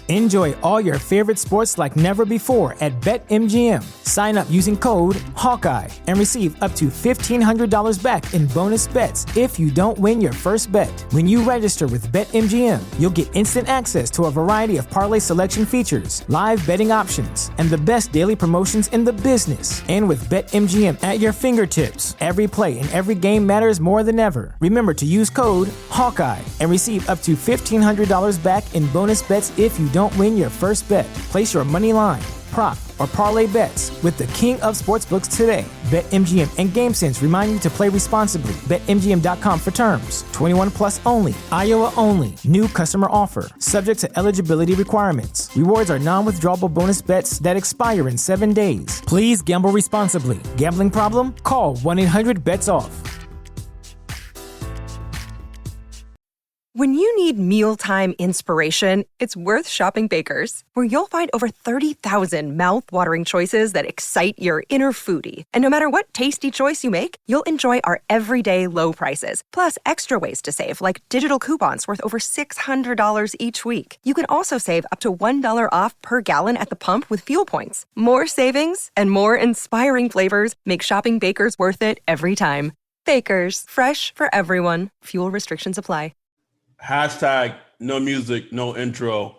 Enjoy all your favorite sports like never before at BetMGM. Sign up using code Hawkeye and receive up to $1,500 back in bonus bets if you don't win your first bet. When you register with BetMGM, you'll get instant access to a variety of parlay selection features, live betting options, and the best daily promotions in the business. And with BetMGM at your fingertips, every play and every game matters more than ever. Remember to use code Hawkeye and receive up to $1,500 back in bonus bets if you don't win your first bet. Place your money line, prop, or parlay bets with the king of sportsbooks today. BetMGM and GameSense remind you to play responsibly. BetMGM.com for terms. 21 plus only. Iowa only. New customer offer. Subject to eligibility requirements. Rewards are non-withdrawable bonus bets that expire in 7 days. Please gamble responsibly. Gambling problem? Call 1-800-BETS-OFF. When you need mealtime inspiration, it's worth shopping Baker's, where you'll find over 30,000 mouth-watering choices that excite your inner foodie. And no matter what tasty choice you make, you'll enjoy our everyday low prices, plus extra ways to save, like digital coupons worth over $600 each week. You can also save up to $1 off per gallon at the pump with fuel points. More savings and more inspiring flavors make shopping Baker's worth it every time. Baker's, fresh for everyone. Fuel restrictions apply. Hashtag no music, no intro.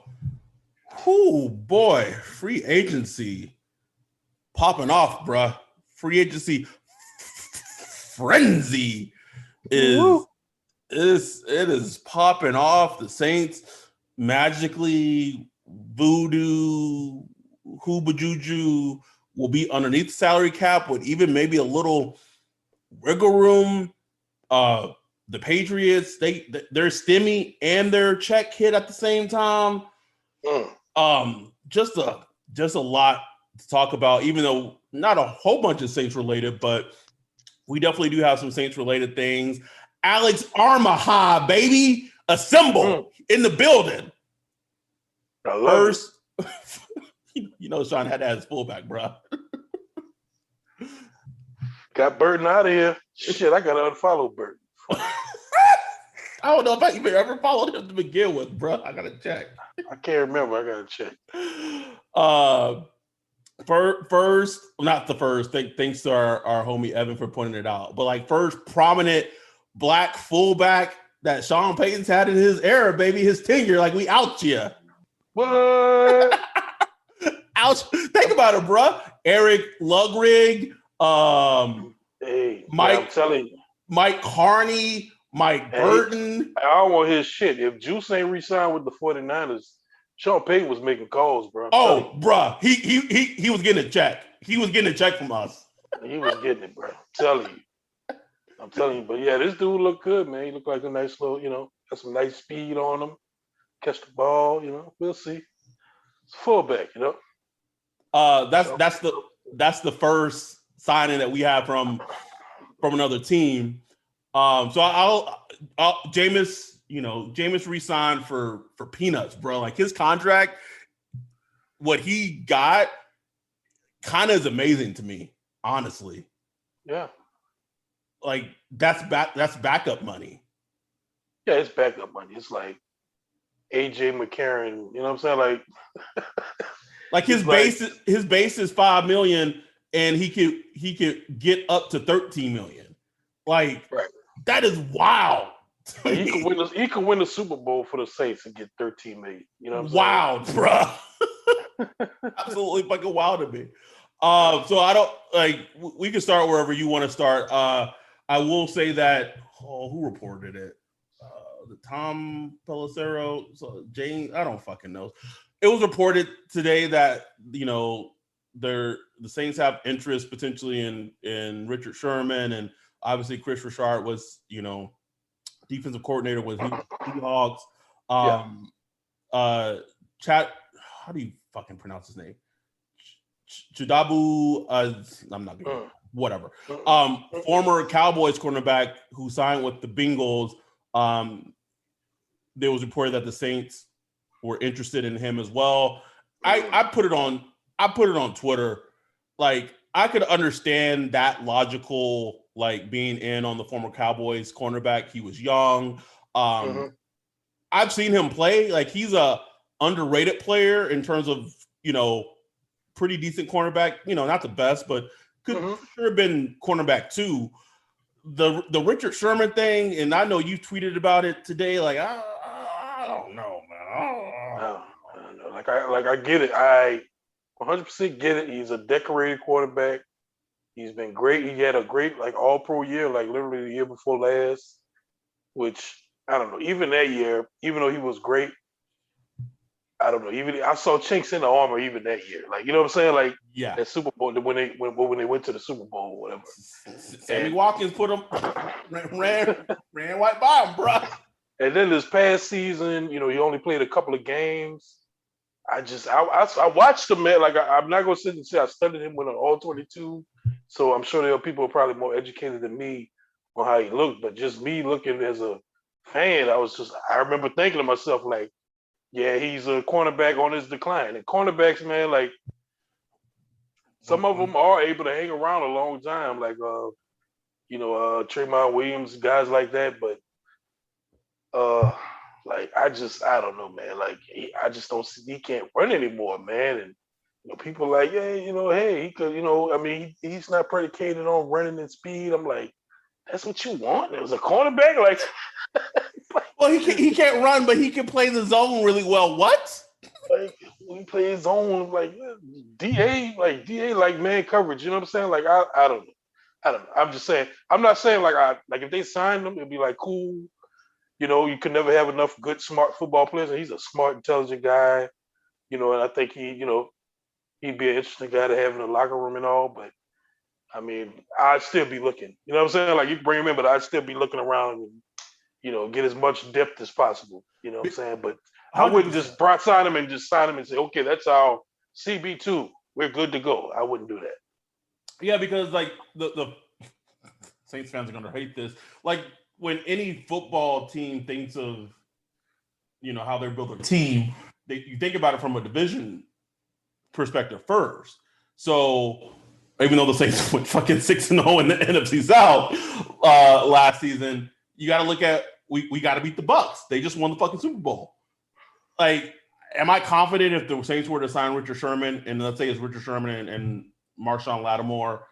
Ooh, boy, free agency popping off, bruh. Free agency frenzy is popping off. The Saints magically, voodoo, hooba juju will be underneath the salary cap with even maybe a little wiggle room. The Patriots, they're stimmy and their check hit at the same time. Just a lot to talk about, even though not a whole bunch of Saints related, but we definitely do have some Saints related things. Alex Armahha, baby, assemble in the building. First, Sean had to have his fullback, bro. Got Burton out of here. Shit, I got to unfollow Burton. I don't know if I even ever followed him to begin with, bro. I gotta check. I can't remember. I gotta check. Thanks to our homie Evan for pointing it out. But first prominent black fullback that Sean Payton's had in his era, baby, his tenure. We out you. What? Ouch! Think about it, bro. Eric Lugrig, I'm telling you. Mike Carney, Mike Burton. I don't want his shit. If Juice ain't re-signed with the 49ers, Sean Payton was making calls, bro. Oh, bro. He was getting a check. He was getting a check from us. He was getting it, bro. I'm telling you. But yeah, this dude looked good, man. He looked like a nice little, got some nice speed on him. Catch the ball, We'll see. It's fullback, That's the first signing that we have from another team. So I'll Jameis re-signed for peanuts, bro. His contract, what he got kind of is amazing to me, honestly. Yeah. That's backup money. Yeah, it's backup money. It's like AJ McCarron, you know what I'm saying? His base is $5 million and he could get up to $13 million. Right. That is wild. He could win the Super Bowl for the Saints and get $13 million. You know what I'm saying? Wild, bro. Absolutely fucking wild to me. So I don't we can start wherever you want to start. I will say that who reported it? The Tom Pelissero, Jane, I don't fucking know. It was reported today that the Saints have interest potentially in Richard Sherman, and obviously Chris Richard was defensive coordinator with Seahawks. Chat, how do you fucking pronounce his name? Chidabu, I'm not gonna whatever. Former Cowboys cornerback who signed with the Bengals. There was reported that the Saints were interested in him as well. I put it on Twitter. I could understand that logical, being in on the former Cowboys cornerback. He was young. I've seen him play. He's a underrated player in terms of, pretty decent cornerback. Not the best, but could sure have been cornerback too. The Richard Sherman thing, and I know you tweeted about it today. Like, I don't know, man. I don't know. I get it. I 100% get it. He's a decorated quarterback. He's been great. He had a great all-pro year, literally the year before last, which I don't know. Even that year, even though he was great, I don't know. Even I saw chinks in the armor even that year. You know what I'm saying? Yeah. That Super Bowl when they went to the Super Bowl or whatever. Sammy Watkins put him ran right by him, bro. And then this past season, he only played a couple of games. I watched him, man. I'm not gonna sit and say I studied him with an all 22. So I'm sure there are people probably more educated than me on how he looked. But just me looking as a fan, I remember thinking to myself, yeah, he's a cornerback on his decline. And cornerbacks, man, some of them are able to hang around a long time, Tremont Williams, guys like that. But I don't know, man. I just don't see he can't run anymore, man. And people hey, he could, he's not predicated on running and speed. I'm like, that's what you want? It was a cornerback, Well, he can't run, but he can play the zone really well. What? He plays zone DA man coverage. You know what I'm saying? I don't know. I'm just saying. I'm not saying if they signed him, it'd be cool. You can never have enough good, smart football players. And he's a smart, intelligent guy. And I think he'd be an interesting guy to have in the locker room and all. But I'd still be looking. You know what I'm saying? You can bring him in, but I'd still be looking around and get as much depth as possible. You know what I'm saying? But I wouldn't just sign him and say, okay, that's our CB2. We're good to go. I wouldn't do that. Yeah, because the Saints fans are going to hate this. When any football team thinks of, how they're building a team, you think about it from a division perspective first. So even though the Saints went fucking 6-0 in the NFC South last season, you got to look at we got to beat the Bucks. They just won the fucking Super Bowl. Am I confident if the Saints were to sign Richard Sherman, and let's say it's Richard Sherman and Marshawn Lattimore,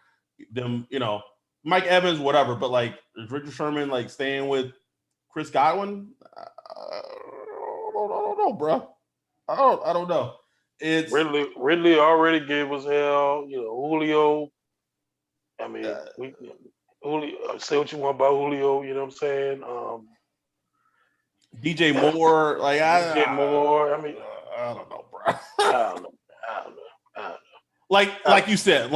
them, Mike Evans, whatever, but is Richard Sherman staying with Chris Godwin? I don't know, bro. I don't know. It's Ridley already gave us hell. Julio. Julio. Say what you want about Julio. You know what I'm saying? DJ Moore. DJ Moore. I don't know, bro. I don't know. Like you said,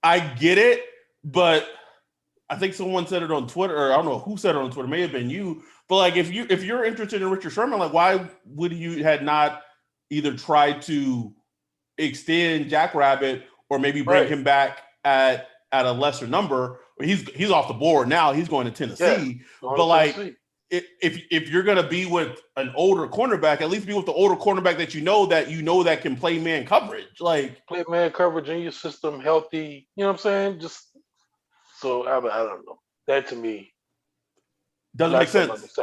I get it, but I think someone said it on Twitter, or I don't know who said it on Twitter. It may have been you, but if you're interested in Richard Sherman, why would you had not either tried to extend Jackrabbit or maybe bring him back at a lesser number? He's off the board now. He's going to Tennessee, but Tennessee. If you're gonna be with an older cornerback, at least be with the older cornerback that that can play man coverage, play man coverage in your system, healthy. You know what I'm saying? Just so I don't know. That to me doesn't make sense.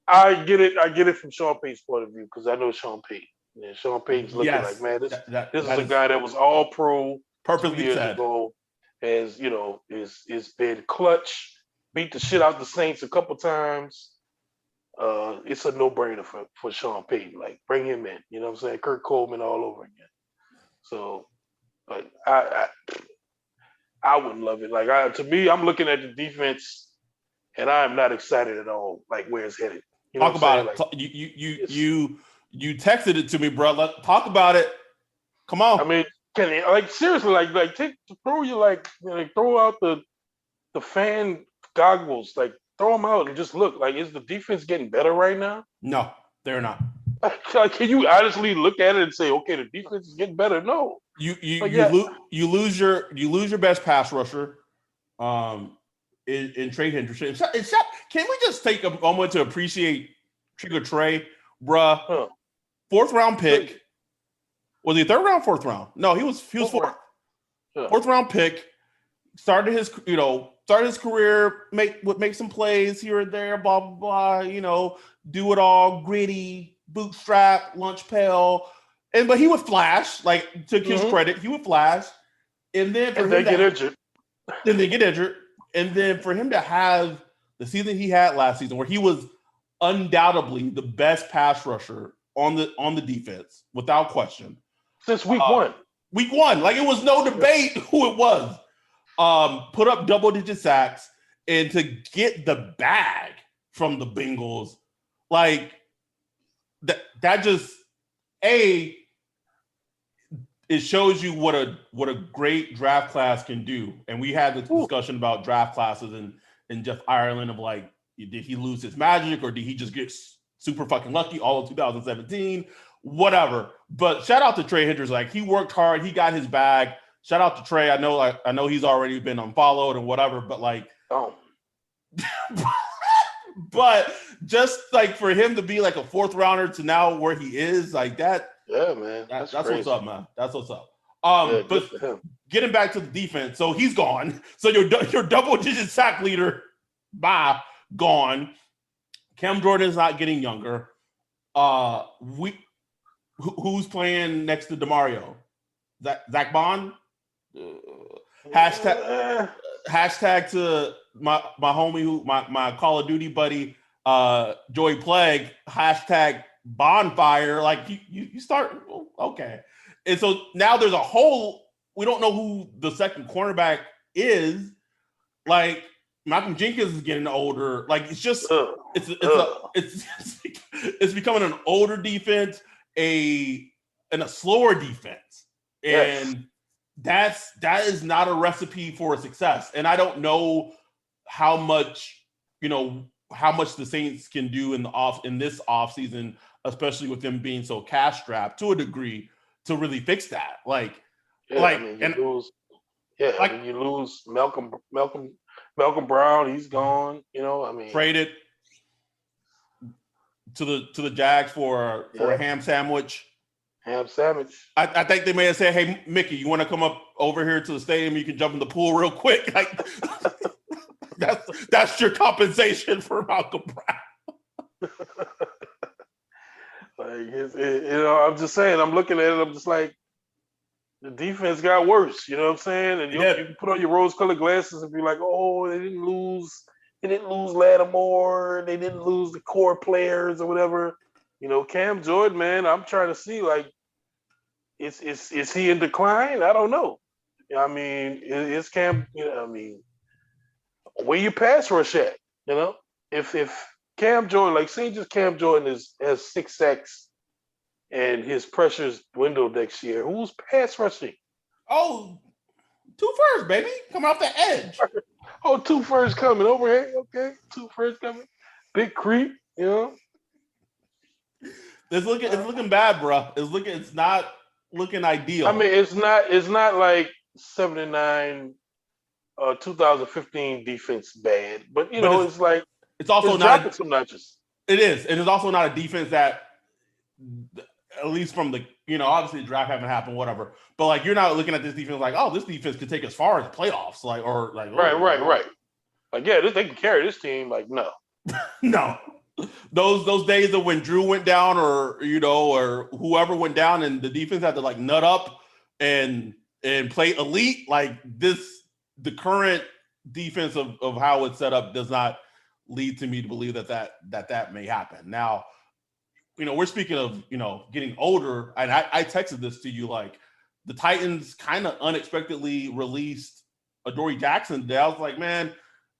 I get it. I get it from Sean Payton's point of view because I know Sean Payton. And Sean Payton's looking man, this is a guy that was all pro perfectly 2 years ago. Has is been clutch. Beat the shit out the Saints a couple times. It's a no-brainer for Sean Payton. Bring him in. You know what I'm saying? Kurt Coleman all over again. So, but I wouldn't love it. To me, I'm looking at the defense, and I am not excited at all. Where it's headed. You know talk about it. You texted it to me, bro. Let's talk about it. Come on. Can they, seriously throw out the fan goggles, throw them out and just look. Is the defense getting better right now? No, they're not. Can you honestly look at it and say, okay, the defense is getting better? No. You lose your best pass rusher, in Trey Hendrickson. Can we just take a moment to appreciate Trigger Trey, bruh? Huh. 4th round pick. Was he 3rd round, 4th round? No, he was 4th. Yeah. 4th round pick. Started his career, make some plays here and there, blah blah blah. Do it all, gritty, bootstrap, lunch pail, but he would flash. Like to his credit, he would flash, and then for him get injured. Then they get injured, and then for him to have the season he had last season, where he was undoubtedly the best pass rusher on the defense, without question, since week one. Week one, like it was no debate who it was. Put up double-digit sacks, and to get the bag from the Bengals, like that just it shows you what a great draft class can do. And we had this discussion about draft classes and Jeff Ireland of like, did he lose his magic or did he just get super fucking lucky all of 2017? Whatever. But shout out to Trey Hendricks. Like he worked hard, he got his bag. Shout out to Trey. I know he's already been unfollowed and whatever, but like, but just like for him to be like a fourth rounder to now where he is, like that. Yeah, man. That's what's up, man. That's what's up. But getting back to the defense, so he's gone. So your double-digit sack leader, gone. Cam Jordan's not getting younger. Who's playing next to DeMario? Zach Bond? Hashtag to my homie who my Call of Duty buddy Joey Plague, hashtag bonfire. Like you start okay. And so now there's a whole, we don't know who the second cornerback is. Like Malcolm Jenkins is getting older. Like it's just it's becoming an older defense, and a slower defense. And that is not a recipe for success. And I don't know how much the Saints can do in this offseason, especially with them being so cash strapped to a degree to really fix that. You lose Malcolm Brown, he's gone. Traded to the Jags for a ham sandwich. Ham sandwich. I think they may have said, "Hey, Mickey, you want to come up over here to the stadium? You can jump in the pool real quick." Like that's your compensation for Malcolm Brown. I'm just saying. I'm looking at it. I'm just like, the defense got worse. You know what I'm saying? And you can put on your rose-colored glasses and be like, "Oh, they didn't lose Lattimore. They didn't lose the core players or whatever." Cam Jordan, man. I'm trying to see like, is he in decline? I don't know. I mean, is Cam? Where you pass rush at? If Cam Jordan, like, say just Cam Jordan has 6 sacks and his pressures dwindle next year, who's pass rushing? Oh, 2 first, baby. Coming off the edge. Oh, 2 first coming over here. Okay, 2 first coming. Big creep, It's looking bad, bro. It's not looking ideal. I mean, it's not like 79 2015 defense bad, but it's like it's also it's not dropping some notches. It is. It is also not a defense that, at least from the obviously the draft haven't happened, whatever. But like you're not looking at this defense like, oh, this defense could take as far as the playoffs, like right. Like they can carry this team. Like no. Those days of when Drew went down or whoever went down and the defense had to like nut up and play elite, like the current defense of how it's set up does not lead to me to believe that may happen. Now, we're speaking of, getting older, and I texted this to you, like the Titans kind of unexpectedly released Adoree Jackson today. I was like, man,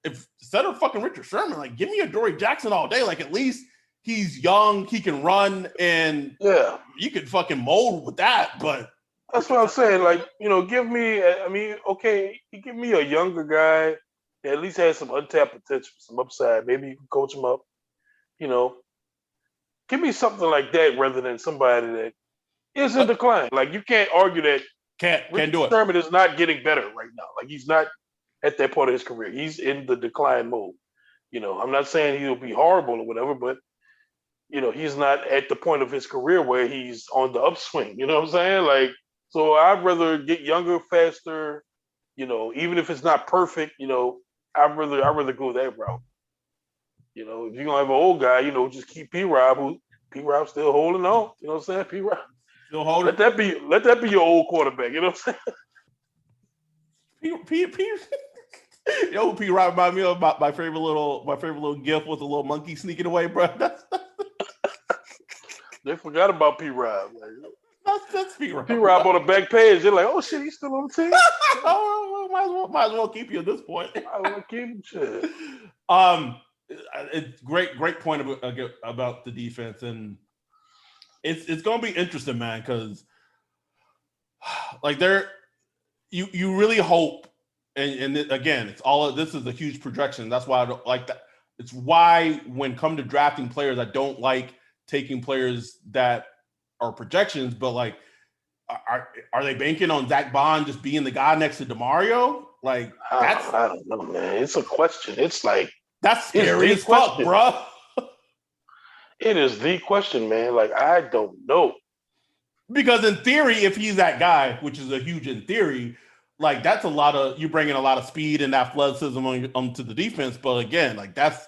instead of fucking Richard Sherman, like give me Adoree Jackson all day. Like at least he's young, he can run, and you could fucking mold with that. But that's what I'm saying. Like, give me. I mean, okay, you give me a younger guy that at least has some untapped potential, some upside. Maybe you can coach him up. Give me something like that rather than somebody that is in decline. Like you can't argue that can't do it. Sherman is not getting better right now. Like he's not at that part of his career. He's in the decline mode. I'm not saying he'll be horrible or whatever, but he's not at the point of his career where he's on the upswing. You know what I'm saying? Like, so I'd rather get younger, faster. Even if it's not perfect, I'd rather go that route. If you're gonna have an old guy, just keep P-Rob, who P-Rob still holding on. You know what I'm saying? P-Rob. Still holding. Let that be your old quarterback. You know what I'm saying? You know who P. Rob reminded me of? My favorite little gif with a little monkey sneaking away, bro. They forgot about P-Rob. Like, that's P-Rob. P-Rob on the back page. They're like, oh shit, he's still on the team. might as well keep you at this point. I want to keep him. Shit. It's great point about the defense, and it's going to be interesting, man, because like you really hope, and again, it's all this is a huge projection. That's why I don't like that. It's why when come to drafting players, I don't like taking players that are projections, but like are they banking on Zach Bond just being the guy next to DeMario? Like I don't know, man. It's a question. It's like that's scary as fuck, bro. It is the question, man. Like, I don't know. Because in theory, if he's that guy, which is a huge in theory, like that's a lot of you bringing a lot of speed and athleticism onto the defense. But again, like that's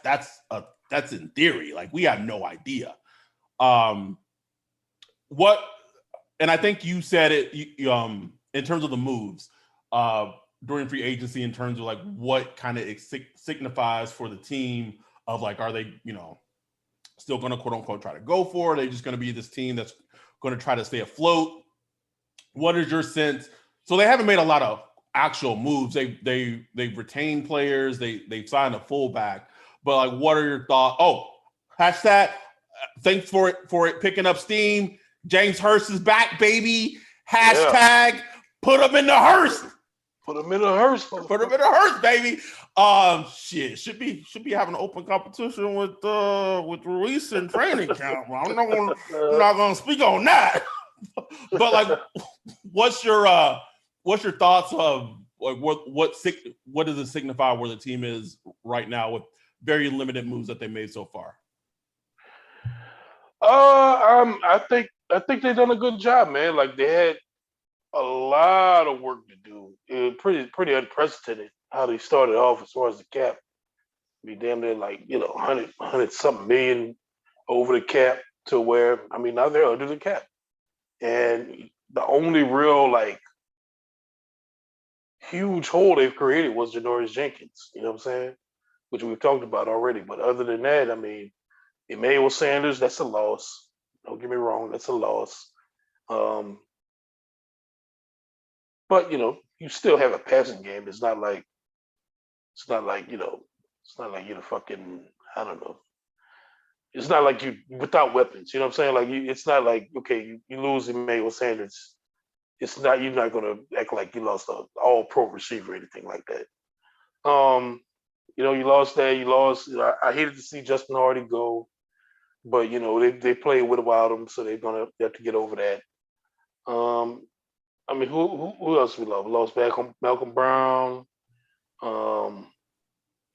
in theory. Like we have no idea. What, and I think you said it in terms of the moves during free agency, in terms of like what kind of signifies for the team of like, are they, still going to quote unquote try to go for it? Are they just going to be this team that's going to try to stay afloat? What is your sense? So they haven't made a lot of actual moves. They've retained players. They've signed a fullback. But like, what are your thoughts? Oh, hashtag thanks for it picking up steam. James Hurst is back, baby. Hashtag put him in the hearse. Put him in the hearse. Put him in the hearse, baby. Shit should be having an open competition with Ruiz in training camp. I'm not gonna speak on that. But like, what's your thoughts of like what does it signify where the team is right now with very limited moves that they made so far? I think they've done a good job, man. Like they had a lot of work to do. It was pretty unprecedented how they started off as far as the cap. Be damn near like 100 something million over the cap to where now they're under the cap, and the only real like huge hole they've created was Janoris Jenkins. You know what I'm saying? Which we've talked about already. But other than that, Emmanuel Sanders, that's a loss. Don't get me wrong, that's a loss. But you still have a passing game. It's not like you're the fucking, I don't know. It's not like you without weapons. You know what I'm saying? Like it's not like, okay, you lose Emmanuel Sanders. You're not gonna act like you lost an all pro receiver or anything like that. You lost that. I hated to see Justin Hardy go, but they played without him, so they have to get over that. Who else we lost? We lost Malcolm Brown.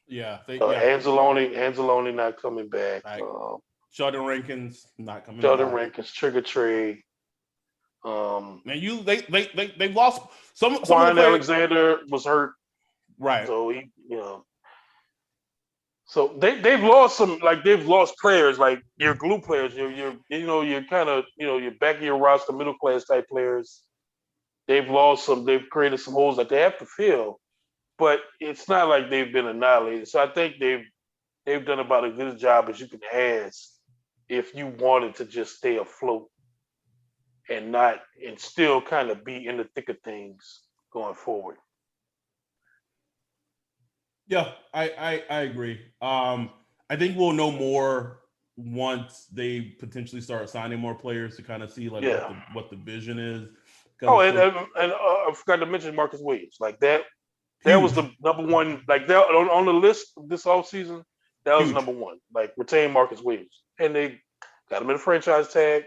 Anzalone not coming back. Right. Sheldon Rankins not coming back. Rankins, Trigger Trey. Man, they lost some. Quan Alexander was hurt, right? So he, so they've lost some. Like they've lost players, like your glue players. You're kind of your back of your roster, middle class type players. They've lost some. They've created some holes that they have to fill, but it's not like they've been annihilated. So I think they've done about as good a job as you can ask if you wanted to just stay afloat and still kind of be in the thick of things going forward. Yeah, I agree. I think we'll know more once they potentially start signing more players to kind of see like what the vision is. Oh, and I forgot to mention Marcus Williams. Like that was the number one. Like that on the list this offseason, that was number one. Like retain Marcus Williams, and they got him in a franchise tag,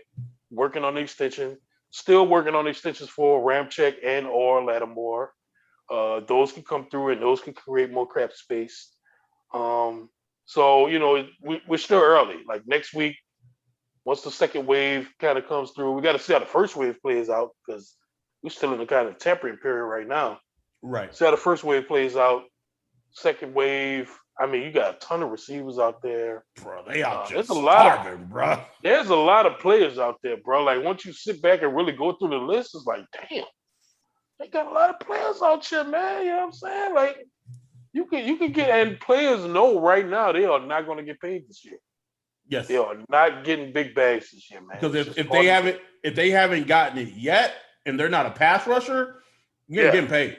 working on the extension. Still working on extensions for Ramczyk and or Lattimore. Those can come through and those can create more cap space. So we're still early. Like next week, once the second wave kind of comes through, we got to see how the first wave plays out because we're still in the kind of tampering period right now. Right. See how the first wave plays out. Second wave, I mean, you got a ton of receivers out there. Bro, they out There's just a lot of starving, bro. There's a lot of players out there, bro. Like once you sit back and really go through the list, it's like, damn, they got a lot of players out here, man. You know what I'm saying? Like you can get, and players know right now they are not going to get paid this year. Yes. They are not getting big bags this year, man. Because if they haven't gotten it yet and they're not a pass rusher, you're getting paid.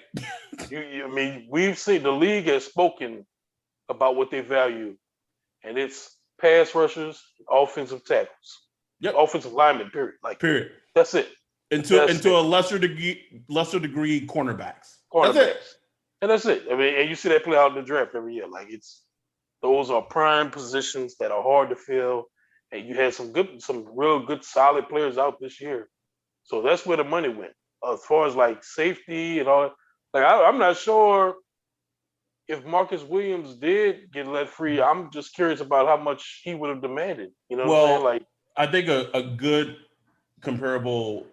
I mean, we've seen the league has spoken about what they value, and it's pass rushers, offensive tackles, offensive linemen. Period. Like period. That's it. Into a lesser degree, cornerbacks. That's it. And that's it. I mean, and you see that play out in the draft every year. Like those are prime positions that are hard to fill, and you had some real good, solid players out this year. So that's where the money went. As far as like safety and all, like I'm not sure if Marcus Williams did get let free. I'm just curious about how much he would have demanded. You know what I'm saying? Like, I think a good comparable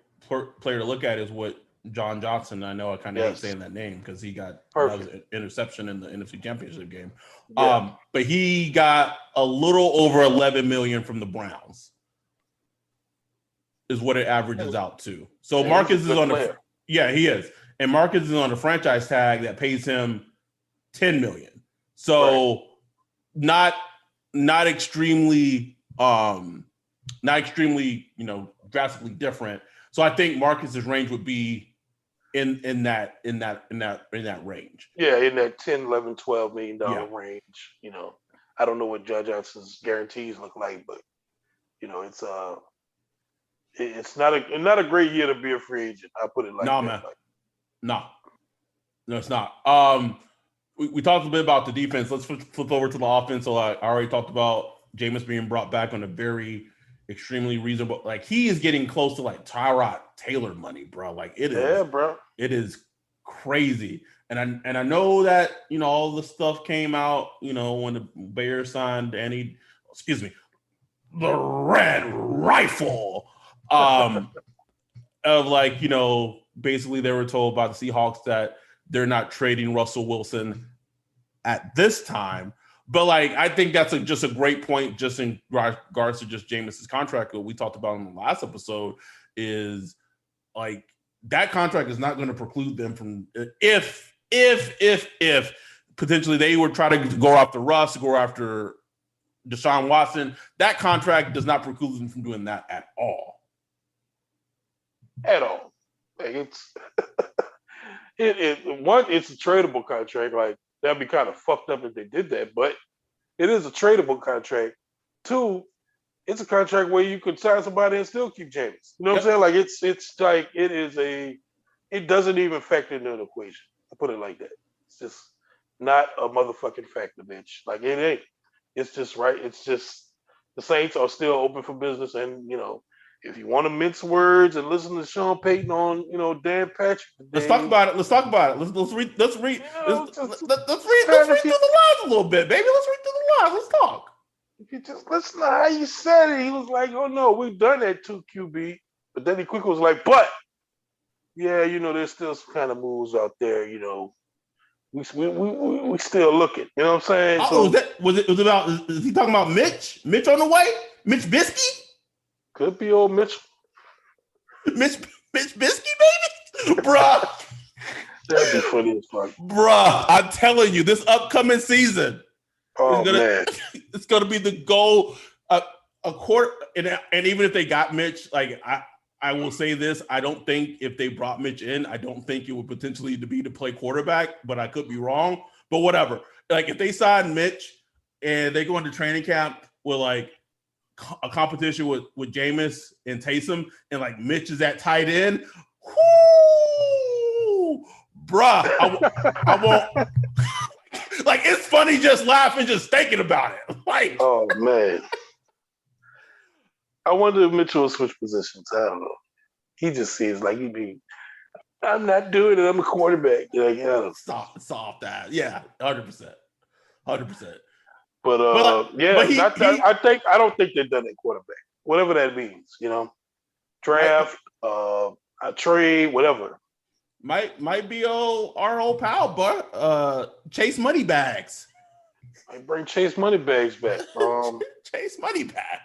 player to look at is what John Johnson. I know I kind of hate saying that name because he got an interception in the NFC Championship game. Yeah. But he got a little over $11 million from the Browns, is what it averages out to. So Marcus is on he is, and Marcus is on a franchise tag that pays him $10 million. So not extremely, drastically different. So I think Marcus's range would be in that range. Yeah, in that 10, 11, $12 million range. You know, I don't know what John Johnson's guarantees look like, but you know, it's not a great year to be a free agent. I put it like that. Man. No, it's not. We talked a bit about the defense. Let's flip over to the offense. So I already talked about Jameis being brought back on a very extremely reasonable. Like he is getting close to like Tyrod Taylor money, bro. Like it is. Yeah, bro. It is crazy. And I know that all the stuff came out. When the Bears signed the Red Rifle. Of like basically they were told by the Seahawks that they're not trading Russell Wilson at this time. But like, I think that's just a great point just in regards to just Jameis's contract. What we talked about in the last episode is like that contract is not going to preclude them from if potentially they would try to go after Russ, go after Deshaun Watson, that contract does not preclude them from doing that at all. At all. Like it's a tradable contract. Like that'd be kind of fucked up if they did that, but it is a tradable contract. 2, it's a contract where you could sign somebody and still keep Jameis. You know what I'm saying? Like it's like it doesn't even factor into the equation. I put it like that. It's just not a motherfucking factor, bitch. Like it ain't. It's just right. It's just the Saints are still open for business, and if you want to mince words and listen to Sean Payton on, Dan Patrick. Let's talk about it. Let's read through the lines a little bit, baby. Let's read through the lines. Let's talk. If you just listen to how you said it, he was like, "Oh no, we've done that 2 QB," but then he quickly was like, "But yeah, there's still some kind of moves out there. We still looking. You know what I'm saying?" Oh, was it about? Is he talking about Mitch? Mitch on the way? Mitch Bisky? Could be old Mitch. Mitch Bisky, baby? Bruh. That'd be funny as fuck. Bruh, I'm telling you, this upcoming season it's gonna be the goal a quarter. And even if they got Mitch, like I will say this, I don't think if they brought Mitch in, I don't think it would potentially be to play quarterback, but I could be wrong. But whatever. Like if they sign Mitch and they go into training camp with like a competition with Jameis and Taysom, and like Mitch is at tight end. Whoo, bruh, I won't. Like it's funny just laughing, just thinking about it. Like, oh man, I wonder if Mitchell will switch positions. I don't know. He just seems like he'd be. I'm not doing it. I'm a quarterback. Like, soft that. Yeah, 100%. But I don't think they've done it quarterback. Whatever that means, draft, a trade, whatever. Might be our old pal, but Chase Moneybags. I bring Chase Moneybags back. Chase Moneybags.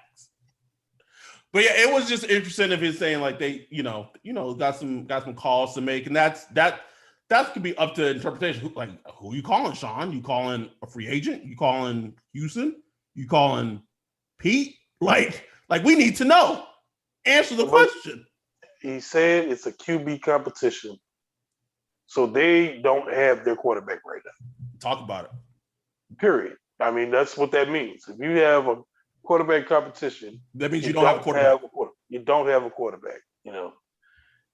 But yeah, it was just interesting of his saying like they, got some calls to make, and that could be up to interpretation. Like, who you calling, Sean? You calling a free agent? You calling Houston? You calling Pete? Like we need to know. Answer the question. He said it's a QB competition, so they don't have their quarterback right now. Talk about it. Period. I mean, that's what that means. If you have a quarterback competition, that means you don't have a quarterback. You don't have a quarterback,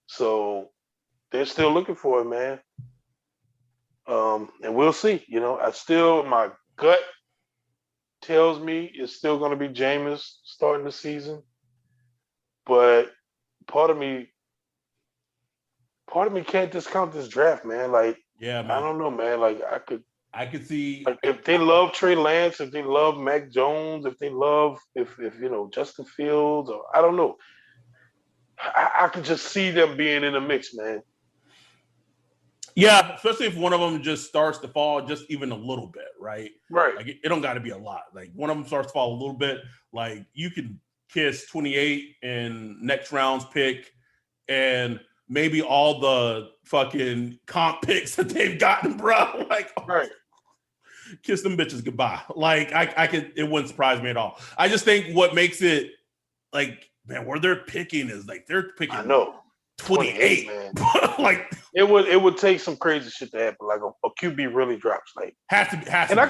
So they're still looking for it, man. And we'll see. My gut tells me it's still going to be Jameis starting the season, but part of me can't discount this draft, man. Like, yeah, man. I don't know, man. Like, I could see, like, if they love Trey Lance, if they love Mac Jones, if they love if Justin Fields, or I don't know, I could just see them being in the mix, man. Yeah, especially if one of them just starts to fall just even a little bit, right? Right. Like, it don't got to be a lot. Like, one of them starts to fall a little bit. Like, you can kiss 28 and next round's pick and maybe all the fucking comp picks that they've gotten, bro. Like, right. Kiss them bitches goodbye. Like, it wouldn't surprise me at all. I just think what makes it, like, man, where they're picking is like they're picking. I know. 28, man. Like, it would take some crazy shit to happen. Like a QB really drops. Like, has to. And I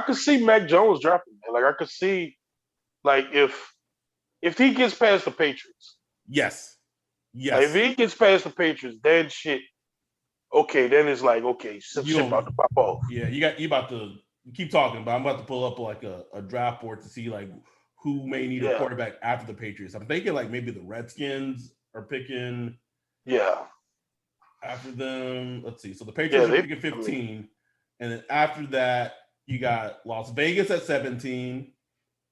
could see Mac Jones dropping, man. Like, I could see, like, if he gets past the Patriots. Yes. Like, if he gets past the Patriots, then shit. Okay, then it's like, okay, shit about to pop off. Yeah, you about to keep talking, but I'm about to pull up like a draft board to see like who may need a quarterback after the Patriots. I'm thinking like maybe the Redskins are picking. Yeah. After them, let's see. So the Patriots are picking 15, and then after that, you got Las Vegas at 17.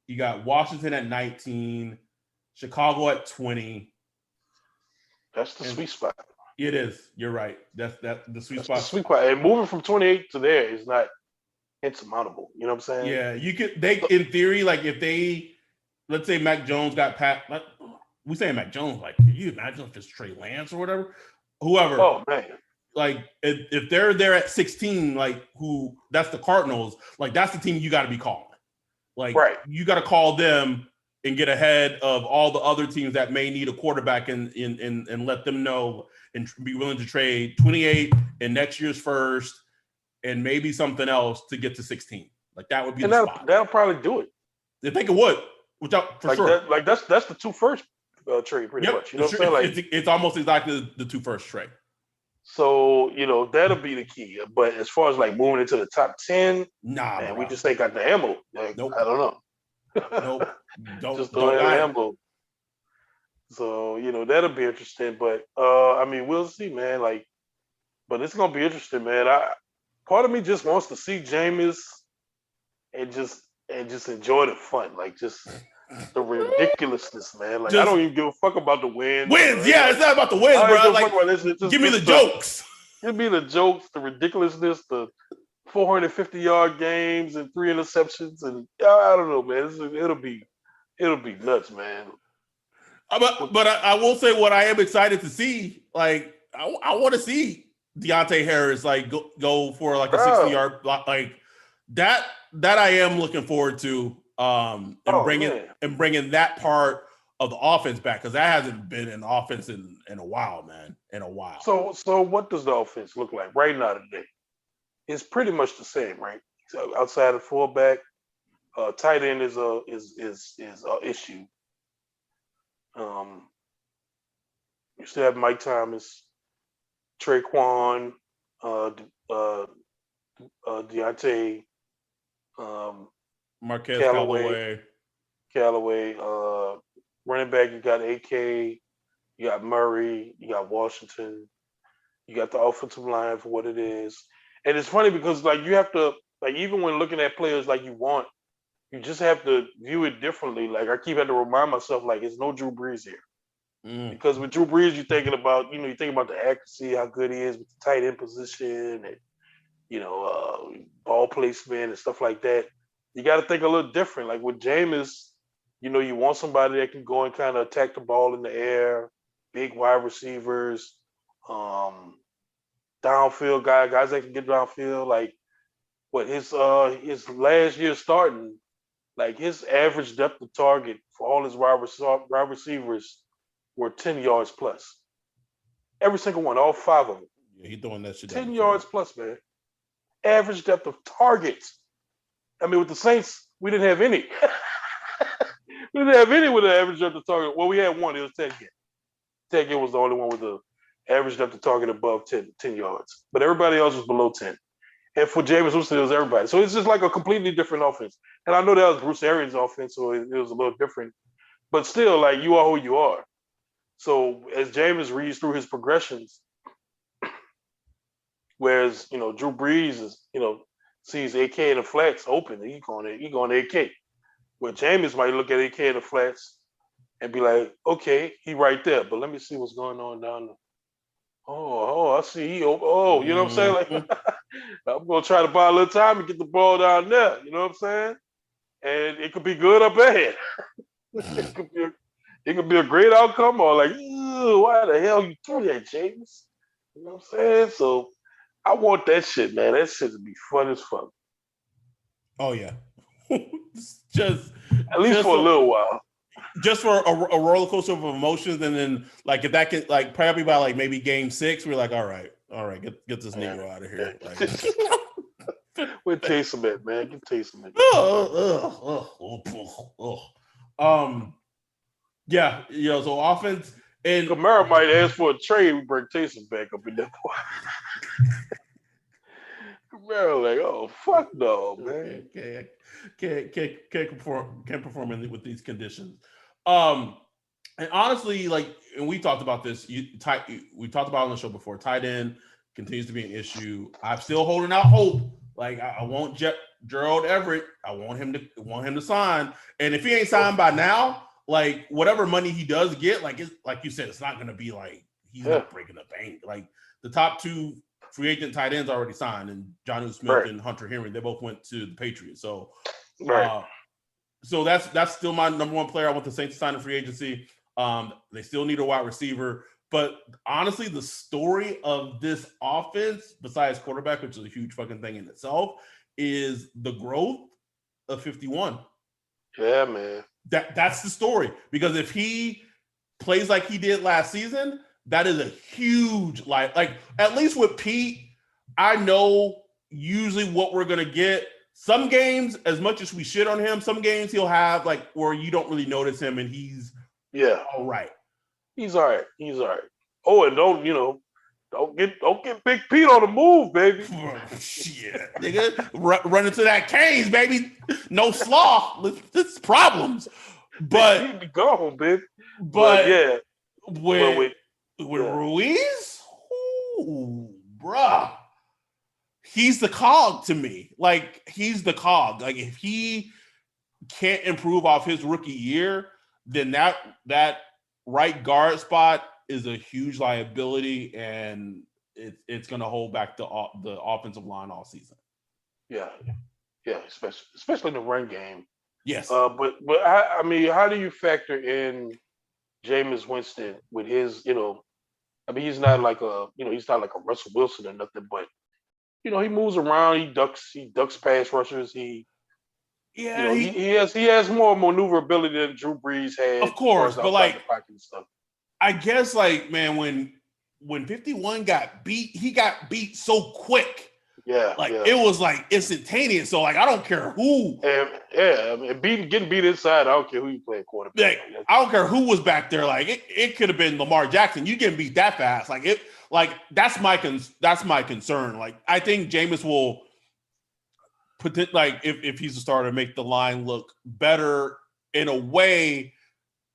You got Washington at 19. Chicago at 20. That's the sweet spot. It is. You're right. That's the sweet spot. The sweet spot. And moving from 28 to there is not insurmountable. You know what I'm saying? Yeah, you could. They, in theory, like if they, let's say Mac Jones got pat. Like, we say Mac Jones. Like, can you imagine if it's Trey Lance or whatever, whoever? Oh man. Like if they're there at 16, like that's the Cardinals. Like that's the team you got to be calling. Like you got to call them and get ahead of all the other teams that may need a quarterback and let them know and be willing to trade 28 and next year's first and maybe something else to get to 16. Like that would be the spot. That'll probably do it. I think it would, for sure. That's the 2 first trade pretty much. You know what I'm saying? Like it's almost exactly the 2 first trade. So, that'll be the key. But as far as like moving into the top 10, man, we just ain't got the ammo. Like, nope. I don't know. Nope. Don't have ammo. So, that'll be interesting. But I mean, we'll see, man. Like, but it's gonna be interesting, man. Part of me just wants to see Jameis and just enjoy the fun. Like just the ridiculousness, man. Like I don't even give a fuck about the wins. Yeah, it's not about the wins, bro. Like, give me the jokes. Give me the jokes, the ridiculousness, the 450-yard games and 3 interceptions, and I don't know, man. It'll be nuts, man. But I will say what I am excited to see. Like I want to see Deontay Harris like go for like a 60-yard block, like that I am looking forward to. And bringing that part of the offense back because that hasn't been an offense in a while, man. In a while. So what does the offense look like right now today? It's pretty much the same, right? So outside of fullback, tight end is a issue. You still have Mike Thomas, Traquan, Deontay, Marquez Callaway, running back, you got AK, you got Murray, you got Washington, you got the offensive line for what it is. And it's funny because like you have to, like even when looking at players like you just have to view it differently. Like I keep having to remind myself, like it's no Drew Brees here. Because with Drew Brees, you think about the accuracy, how good he is with the tight end position and, ball placement and stuff like that. you got to think a little different. Like with Jameis, you want somebody that can go and kind of attack the ball in the air, big wide receivers, downfield guys that can get downfield. Like what his last year starting, like his average depth of target for all his wide receivers were 10 yards plus. Every single one, all 5 of them. Yeah, he's throwing that shit 10 yards plus, man. Average depth of targets. I mean, with the Saints, we didn't have any. We didn't have any with an average depth of target. Well, we had one. It was Ted Ginn. Ted Ginn was the only one with the average depth of target above 10 yards. But everybody else was below 10. And for Jameis Winston, it was everybody. So it's just like a completely different offense. And I know that was Bruce Arians' offense, so it was a little different. But still, like, you are who you are. So as Jameis reads through his progressions, whereas, Drew Brees is, sees AK in the flats open, he going to AK. Where Jameis might look at AK in the flats and be like, okay, he right there, but let me see what's going on down there. Oh, I see. You know what I'm saying? Like, I'm going to try to buy a little time and get the ball down there. You know what I'm saying? And it could be good or bad. It could be a great outcome or like, why the hell you threw that, James? You know what I'm saying? So I want that shit, man. That shit to be fun as fuck. Oh, yeah. Just at least for a little while. Just for a roller coaster of emotions, and then like if that can like probably by like maybe game 6, we're like, all right, get this nigga out of here. Like, we'll taste him it, man. Get Taysom it. Yeah, so offense and Kamara might ask for a trade. We bring Taysom back up in that point. Kamara like, oh fuck no, man. Can't perform with these conditions. And honestly, like, and we talked about this. We talked about it on the show before. Tight end continues to be an issue. I'm still holding out hope. Like, I want Gerald Everett. I want him to sign. And if he ain't signed by now, like whatever money he does get, like you said, it's not going to be like he's not breaking the bank. Like the top 2 free agent tight ends already signed, and Jonnu Smith and Hunter Henry. They both went to the Patriots. So, so that's still my number 1 player. I want the Saints to sign in free agency. They still need a wide receiver. But honestly, the story of this offense, besides quarterback, which is a huge fucking thing in itself, is the growth of 51. Yeah, man. That's the story. Because if he plays like he did last season, that is a huge like at least with Pete, I know usually what we're gonna get. Some games, as much as we shit on him, some games he'll have like where you don't really notice him and he's all right. He's all right. Oh, and don't get Big Pete on the move, baby. Shit, nigga, run into that Canes, baby. No sloth. This problems. But he be gone, baby. But yeah, with Ruiz, bruh, he's the cog to me. Like he's the cog. Like if he can't improve off his rookie year, then that right guard spot is a huge liability, and it's going to hold back the offensive line all season. Yeah, especially in the run game. Yes. But I mean, how do you factor in Jameis Winston with his, I mean, he's not like a Russell Wilson or nothing, but he moves around, he ducks pass rushers, he has more maneuverability than Drew Brees had. Of course, but like the pocket and stuff. I guess like man, when 51 got beat, he got beat so quick. Yeah, it was like instantaneous. So like I don't care who. And getting beat inside, I don't care who you play quarterback. Like, I don't care who was back there. Like it could have been Lamar Jackson. You getting beat that fast? That's my concern. Like I think Jameis will put like if he's a starter, make the line look better in a way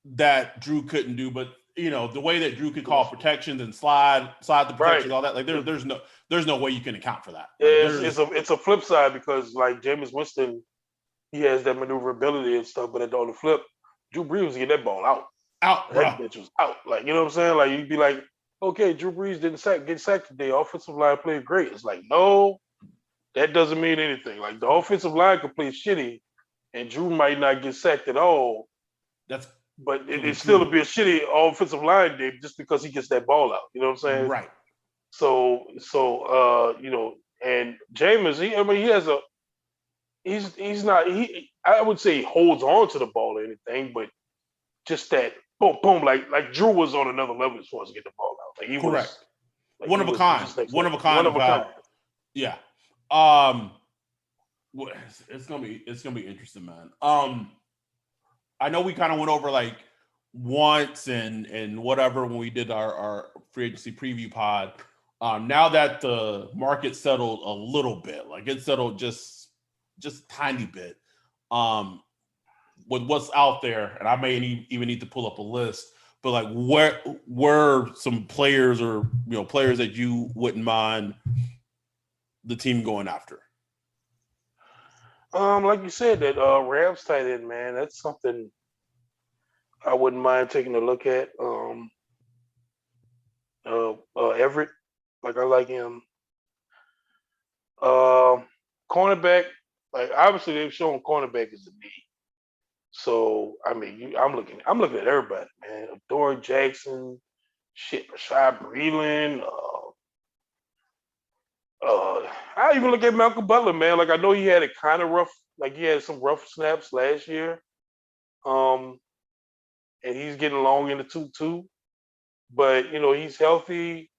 that Drew couldn't do. But the way that Drew could call protections and slide the protection, all that. Like there's no way you can account for that. It's a flip side because like Jameis Winston, he has that maneuverability and stuff, but on the flip, Drew Brees was getting that ball out. That bitch was out. Like you know what I'm saying? Like you'd be like, okay, Drew Brees didn't get sacked today. Offensive line played great. It's like no, that doesn't mean anything. Like the offensive line could play shitty, and Drew might not get sacked at all. But it's still a bit shitty offensive line day just because he gets that ball out. You know what I'm saying? Right. So and Jameis, he's not I would say he holds on to the ball or anything, but just that boom, boom, like Drew was on another level as far as getting the ball out. Like he Correct. Was, like one of a kind. One of a kind. Yeah. It's gonna be interesting, man. I know we kind of went over like wants and whatever when we did our free agency preview pod. Now that the market settled a little bit, like it settled just tiny bit, with what's out there, and I may even need to pull up a list. But like, where were some players or players that you wouldn't mind the team going after? Like you said, that Rams tight end, man, that's something I wouldn't mind taking a look at. Everett, like I like him. Cornerback, like obviously they've shown cornerback is a need. So I mean, I'm looking at everybody, man. Adore Jackson, Rashad Breeland. I even look at Malcolm Butler, man. Like I know he had it kind of rough, like he had some rough snaps last year. And he's getting along in the too. But he's healthy.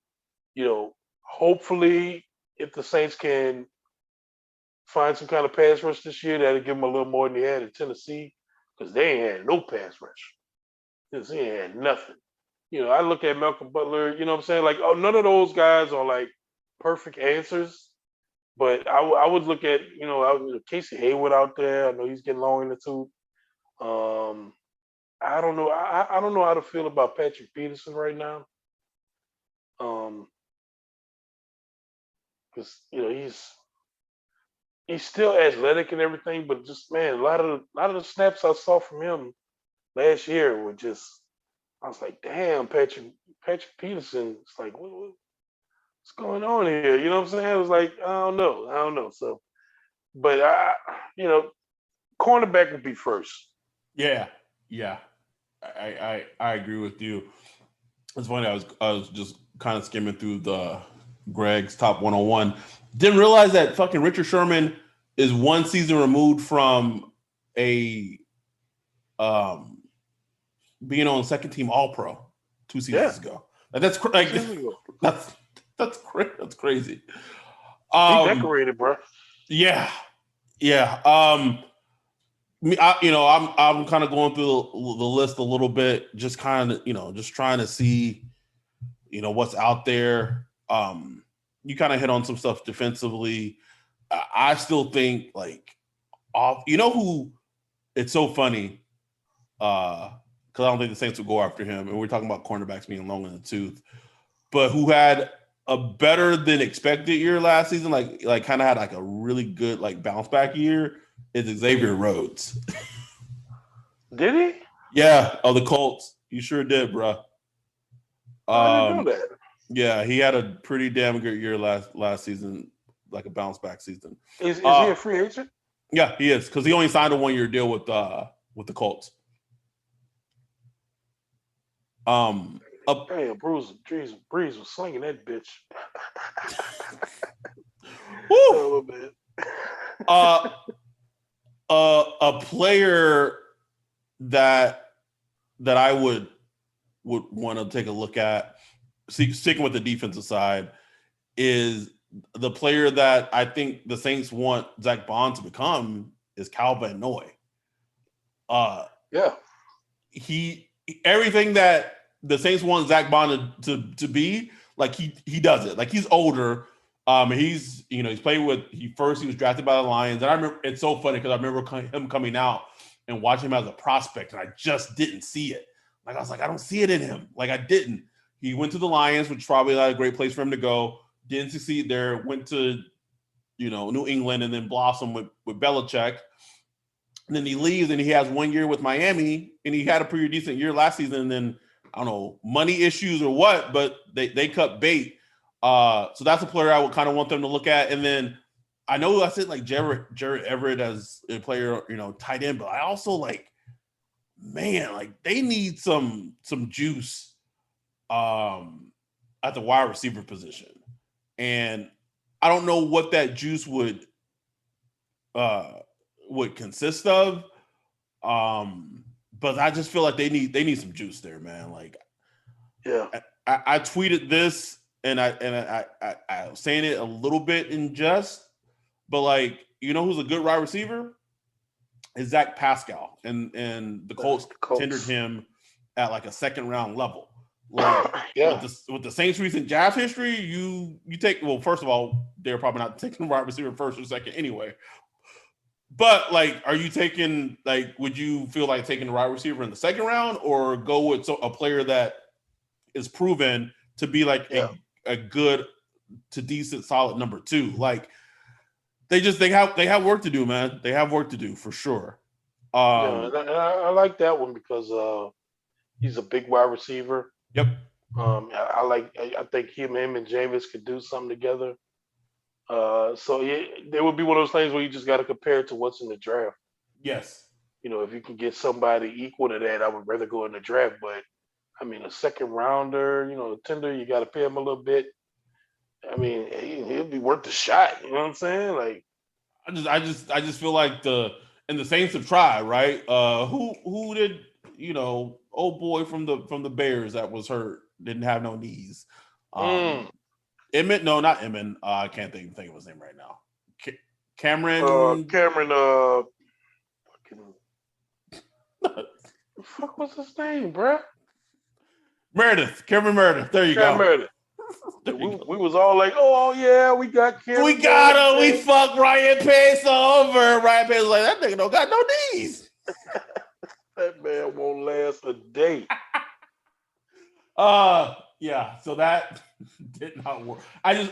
Hopefully, if the Saints can find some kind of pass rush this year, that'll give them a little more than they had in Tennessee, because they ain't had no pass rush. Tennessee ain't had nothing. I look at Malcolm Butler. You know what I'm saying? Like, none of those guys are like perfect answers. But I would look at Casey Hayward out there. I know he's getting long in the tooth. I don't know. I don't know how to feel about Patrick Peterson right now. Because he's still athletic and everything, but just, man, a lot of the snaps I saw from him last year were just, I was like, damn, Patrick Peterson. It's like, what's going on here? You know what I'm saying? I was like, I don't know. So, but cornerback would be first. Yeah. I agree with you. It's funny. I was just kind of skimming through the Greg's top 101. Didn't realize that fucking Richard Sherman is one season removed from a being on second team All Pro 2 seasons ago. Like, that's crazy. He decorated, bro. Yeah. I'm kind of going through the list a little bit, just kind of, just trying to see, what's out there. You kind of hit on some stuff defensively. I still think like who it's so funny because I don't think the Saints will go after him. And we're talking about cornerbacks being long in the tooth, but who had a better than expected year last season, like kind of had like a really good like bounce back year, is Xavier Rhodes. Did he? Yeah, the Colts. You sure did, bro. I didn't know that. Yeah, he had a pretty damn good year last season, like a bounce back season. Is he a free agent? Yeah, he is, because he only signed a 1-year deal with the Colts. Damn, Breeze was slinging that bitch. Woo! A player that I would want to take a look at, sticking with the defensive side, is the player that I think the Saints want Zach Bond to become is Kyle Van Noy. He everything that the Saints want Zach Bond to be, like he does it. Like, he's older. He's played with, he was drafted by the Lions. And I remember, it's so funny because I remember him coming out and watching him as a prospect, and I just didn't see it. Like, I was like, I don't see it in him. Like, I didn't. He went to the Lions, which is probably not a great place for him to go. Didn't succeed there. Went to, New England, and then blossomed with Belichick. And then he leaves, and he has 1 year with Miami, and he had a pretty decent year last season. And then, I don't know, money issues or what, but they cut bait. So that's a player I would kind of want them to look at. And then I know I said like Jared Everett as a player, tight end, but I also like, man, like they need some juice at the wide receiver position. And I don't know what that juice would consist of. But I just feel like they need some juice there, man. Like, yeah, I tweeted this and I was saying it a little bit in jest, but like, who's a good wide receiver? Is Zach Pascal, and the Colts tendered him at like a second round level. Like, with the Saints' recent draft history, you take, well, first of all, they're probably not taking wide receiver first or second anyway. But like, are you taking, like, would you feel like taking the wide receiver in the second round, or go with a player that is proven to be like a good to decent solid number two? Like, they have work to do, man. They have work to do for sure. I like that one because he's a big wide receiver. Yep. I think him and Jameis could do something together. So there would be one of those things where you just got to compare it to what's in the draft. Yes. If you can get somebody equal to that, I would rather go in the draft. But I mean, a second rounder, a tender, you got to pay him a little bit. I mean, he'll be worth the shot. You know what I'm saying? Like, I just feel like the Saints have tried, right? Who did, old boy from the Bears that was hurt, didn't have no knees. Emmett, no, not Emmett. I can't think of his name right now. Cameron. Fuck, what's his name, bro? Meredith. Cameron Meredith. There you go. Meredith. We was all like, oh yeah, we got Cameron. We got him. We fucked Ryan Pace over. Ryan Pace was like, that nigga don't got no knees. That man won't last a day. Yeah. So that did not work. I just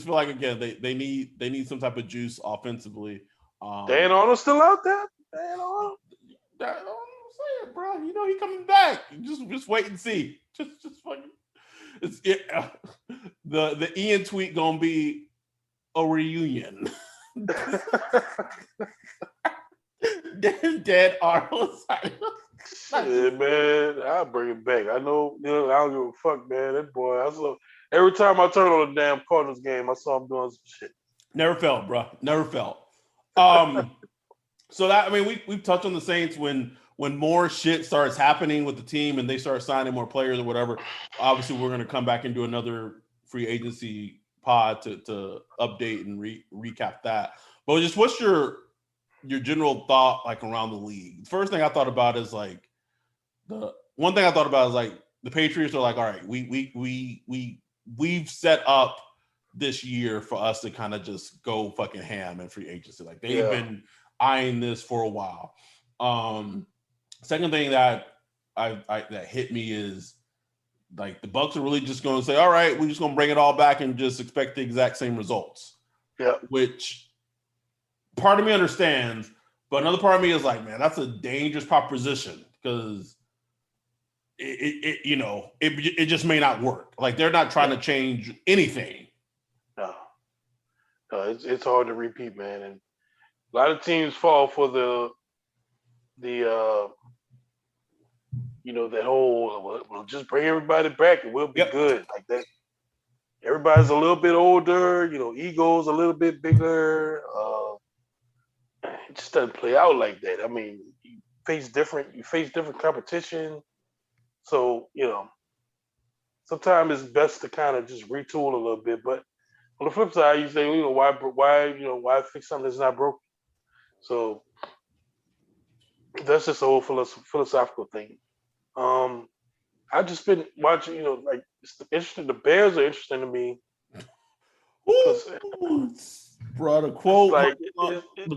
feel like they need some type of juice offensively. Dan Arnold's still out there. Dan Arnold. I'm saying, bro. He coming back. Just wait and see. Just fucking. The Ian tweet gonna be a reunion. Dead Arnold. Shit, man, I'll bring it back. I know, I don't give a fuck, man. That boy, every time I turn on the damn Cardinals game, I saw him doing some shit. Never felt, bro. Never felt. So that, I mean, we've touched on the Saints when more shit starts happening with the team and they start signing more players or whatever. Obviously, we're going to come back and do another free agency pod to update and recap that. But just what's your general thought like around the league? The first thing I thought about is like the Patriots are like, all right, we've set up this year for us to kind of just go fucking ham in free agency. Like they've been eyeing this for a while. Second thing that that hit me is like the Bucs are really just going to say, all right, we're just going to bring it all back and just expect the exact same results. Yeah. Which part of me understands, but another part of me is like, man, that's a dangerous proposition because it just may not work. Like they're not trying to change anything. No, it's hard to repeat, man. And a lot of teams fall for the that whole, we'll just bring everybody back and we'll be good. Like that. Everybody's a little bit older, ego's a little bit bigger. It just doesn't play out like that. I mean, you face different competition. So, sometimes it's best to kind of just retool a little bit. But on the flip side, you say, why fix something that's not broken? So that's just a whole philosophical thing. I've just been watching, it's interesting. The Bears are interesting to me. Bro, the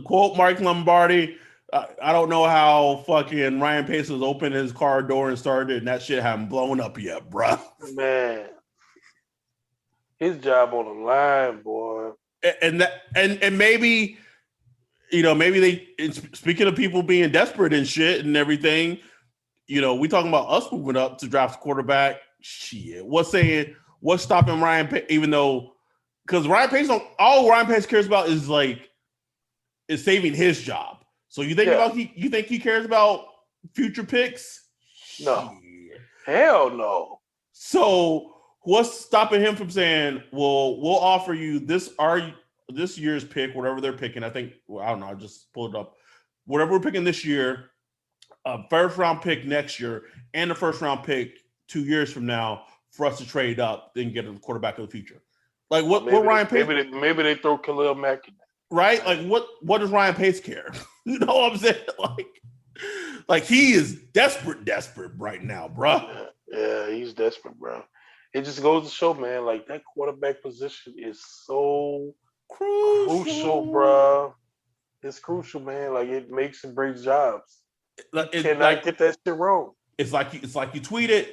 quote Mike Lombardi. I don't know how fucking Ryan Pace has opened his car door and started, and that shit haven't blown up yet, bro. Man, his job on the line, boy. And maybe, maybe they. Speaking of people being desperate and shit and everything, we talking about us moving up to draft a quarterback. Shit, what's stopping Ryan Pace? Even though because Ryan Pace all Ryan Pace cares about is saving his job. So you think he cares about future picks? No. Shit. Hell no. So what's stopping him from saying, well, we'll offer you this year's pick, whatever they're picking. I think, I don't know, I just pulled it up. Whatever we're picking this year, a first round pick next year, and a first round pick 2 years from now for us to trade up and get a quarterback of the future. Like what Ryan Pace? Maybe they throw Khalil Mack in there. Right? Like what does Ryan Pace care? You know what I'm saying? Like he is desperate right now, bro. Yeah, he's desperate, bro. It just goes to show, man, like that quarterback position is so crucial, bro. It's crucial, man. Like it makes and breaks jobs. Cannot get that shit wrong. It's like you tweeted,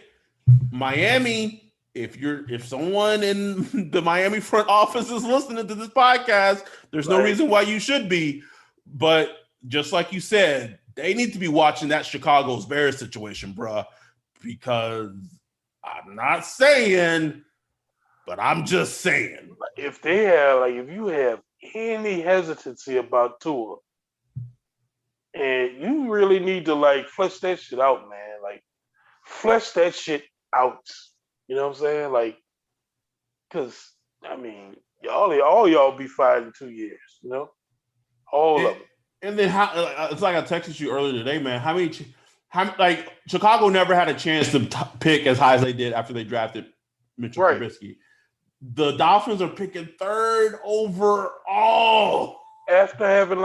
Miami. If someone in the Miami front office is listening to this podcast, there's no reason why you should be. But just like you said, they need to be watching that Chicago's Bears situation, bro. Because I'm not saying, but I'm just saying. If you have any hesitancy about Tua, and you really need to flesh that shit out, man. Like flesh that shit out. You know what I'm saying? Like, because I mean, all y'all be fired in 2 years. You know, all of them. And then it's like I texted you earlier today, man. How Chicago never had a chance to pick as high as they did after they drafted Mitchell Trubisky. The Dolphins are picking third overall after having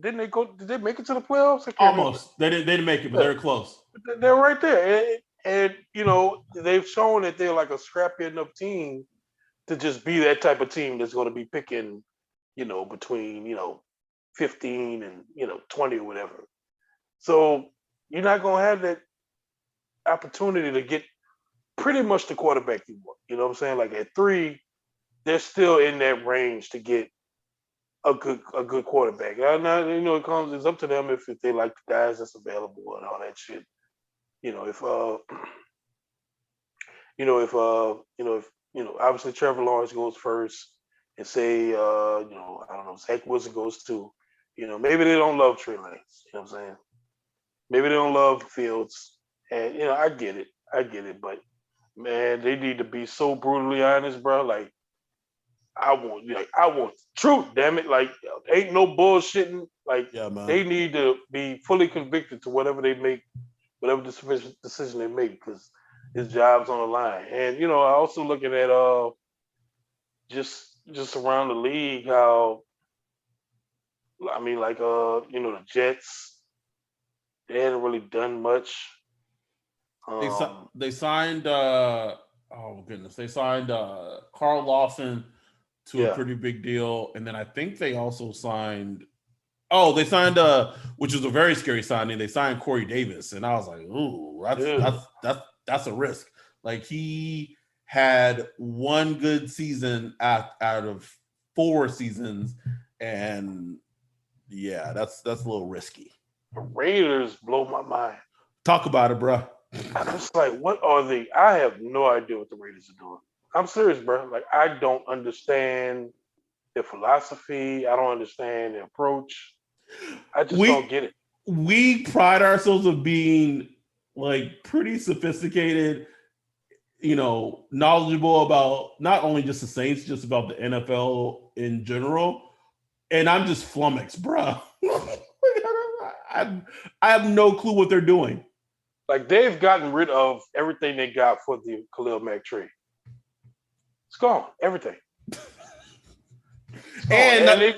didn't they go? Did they make it to the playoffs? Almost. They didn't make it, but they were close. They're right there, and they've shown that they're like a scrappy enough team to just be that type of team that's going to be picking, between 15 and 20 or whatever. So you're not going to have that opportunity to get pretty much the quarterback you want. You know what I'm saying? Like at 3, they're still in that range to get a good quarterback. Now, it's up to them if they like the guys that's available and all that shit. If obviously Trevor Lawrence goes first, and say I don't know, Zach Wilson goes 2. Maybe they don't love Trey Lance. You know what I'm saying? Maybe they don't love Fields, and I get it, but man, they need to be so brutally honest, bro. Like I want the truth, damn it. Like ain't no bullshitting. Like they need to be fully convicted to whatever they make, whatever decision they make, because his job's on the line. And I also looking at just around the league how the Jets, they hadn't really done much. They signed they signed Carl Lawson to a pretty big deal, and then I think they also signed which was a very scary signing. They signed Corey Davis, and I was like, ooh, that's a risk. Like he had one good season out of 4 seasons, and that's a little risky. The Raiders blow my mind. Talk about it, bro. I'm just like, what are they? I have no idea what the Raiders are doing. I'm serious, bro. Like, I don't understand their philosophy. I don't understand their approach. I just don't get it. We pride ourselves of being pretty sophisticated, knowledgeable about not only just the Saints, just about the NFL in general. And I'm just flummoxed, bro. I have no clue what they're doing. Like, they've gotten rid of everything they got for the Khalil Mack trade. It's gone. Everything. And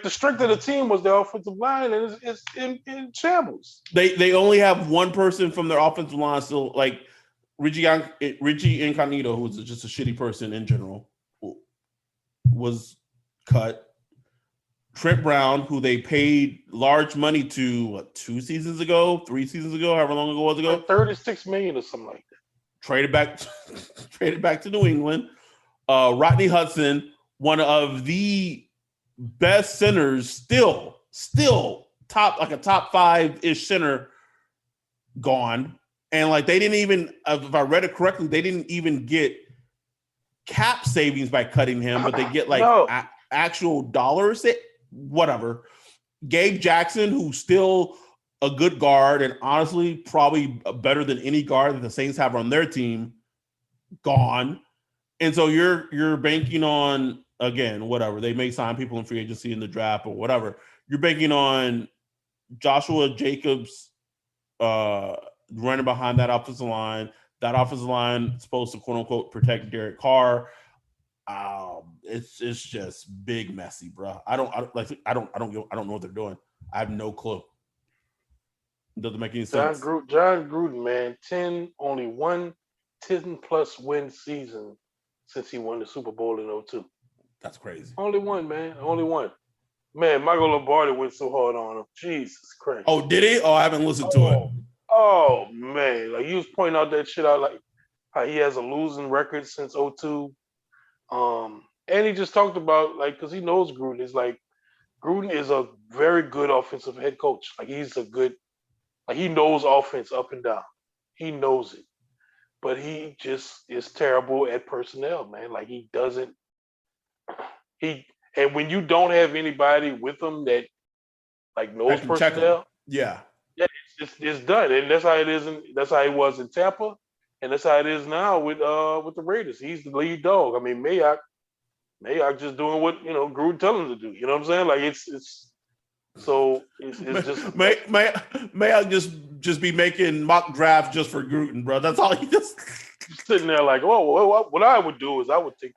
the strength of the team was the offensive line, and it's in shambles. They only have one person from their offensive line still, like Richie Incognito, who was just a shitty person in general, was cut. Trent Brown, who they paid large money to 2 seasons ago, 3 seasons ago, however long ago was ago, $36 million or something like that. Traded back to New England. Rodney Hudson, one of the best centers, still top 5-ish center, gone. And they didn't even, if I read it correctly, they didn't even get cap savings by cutting him, but they get like actual dollars. Whatever. Gabe Jackson, who's still a good guard and honestly probably better than any guard that the Saints have on their team, gone. And so you're banking on, again, whatever. They may sign people in free agency in the draft or whatever. You're banking on Joshua Jacobs running behind that offensive line. That offensive line is supposed to, quote unquote, protect Derek Carr. It's just big messy, bro. I don't know what they're doing. I have no clue. It doesn't make any sense. John Gruden, man, only one 10+ win season since he won the Super Bowl in 2002. That's crazy. Only one, man. Only one. Man, Michael Lombardi went so hard on him. Jesus Christ. Oh, did he? Oh, I haven't listened to it. Oh, man. Like, he was pointing out that shit out, like how he has a losing record since 2002. And he just talked about, like, because he knows Gruden. It's like, Gruden is a very good offensive head coach. Like, he's a good, like, he knows offense up and down. He knows it. But he just is terrible at personnel, man. Like, he doesn't, and when you don't have anybody with him that, like, knows personnel, yeah, it's done. And that's how it is. That's how it was in Tampa. And that's how it is now with the Raiders. He's the lead dog. I mean, Mayock just doing what, Gruden telling him to do. You know what I'm saying? Like, it's just Mayock just be making mock drafts just for Gruden, bro. That's all he just sitting there like, oh, what I would do is I would take.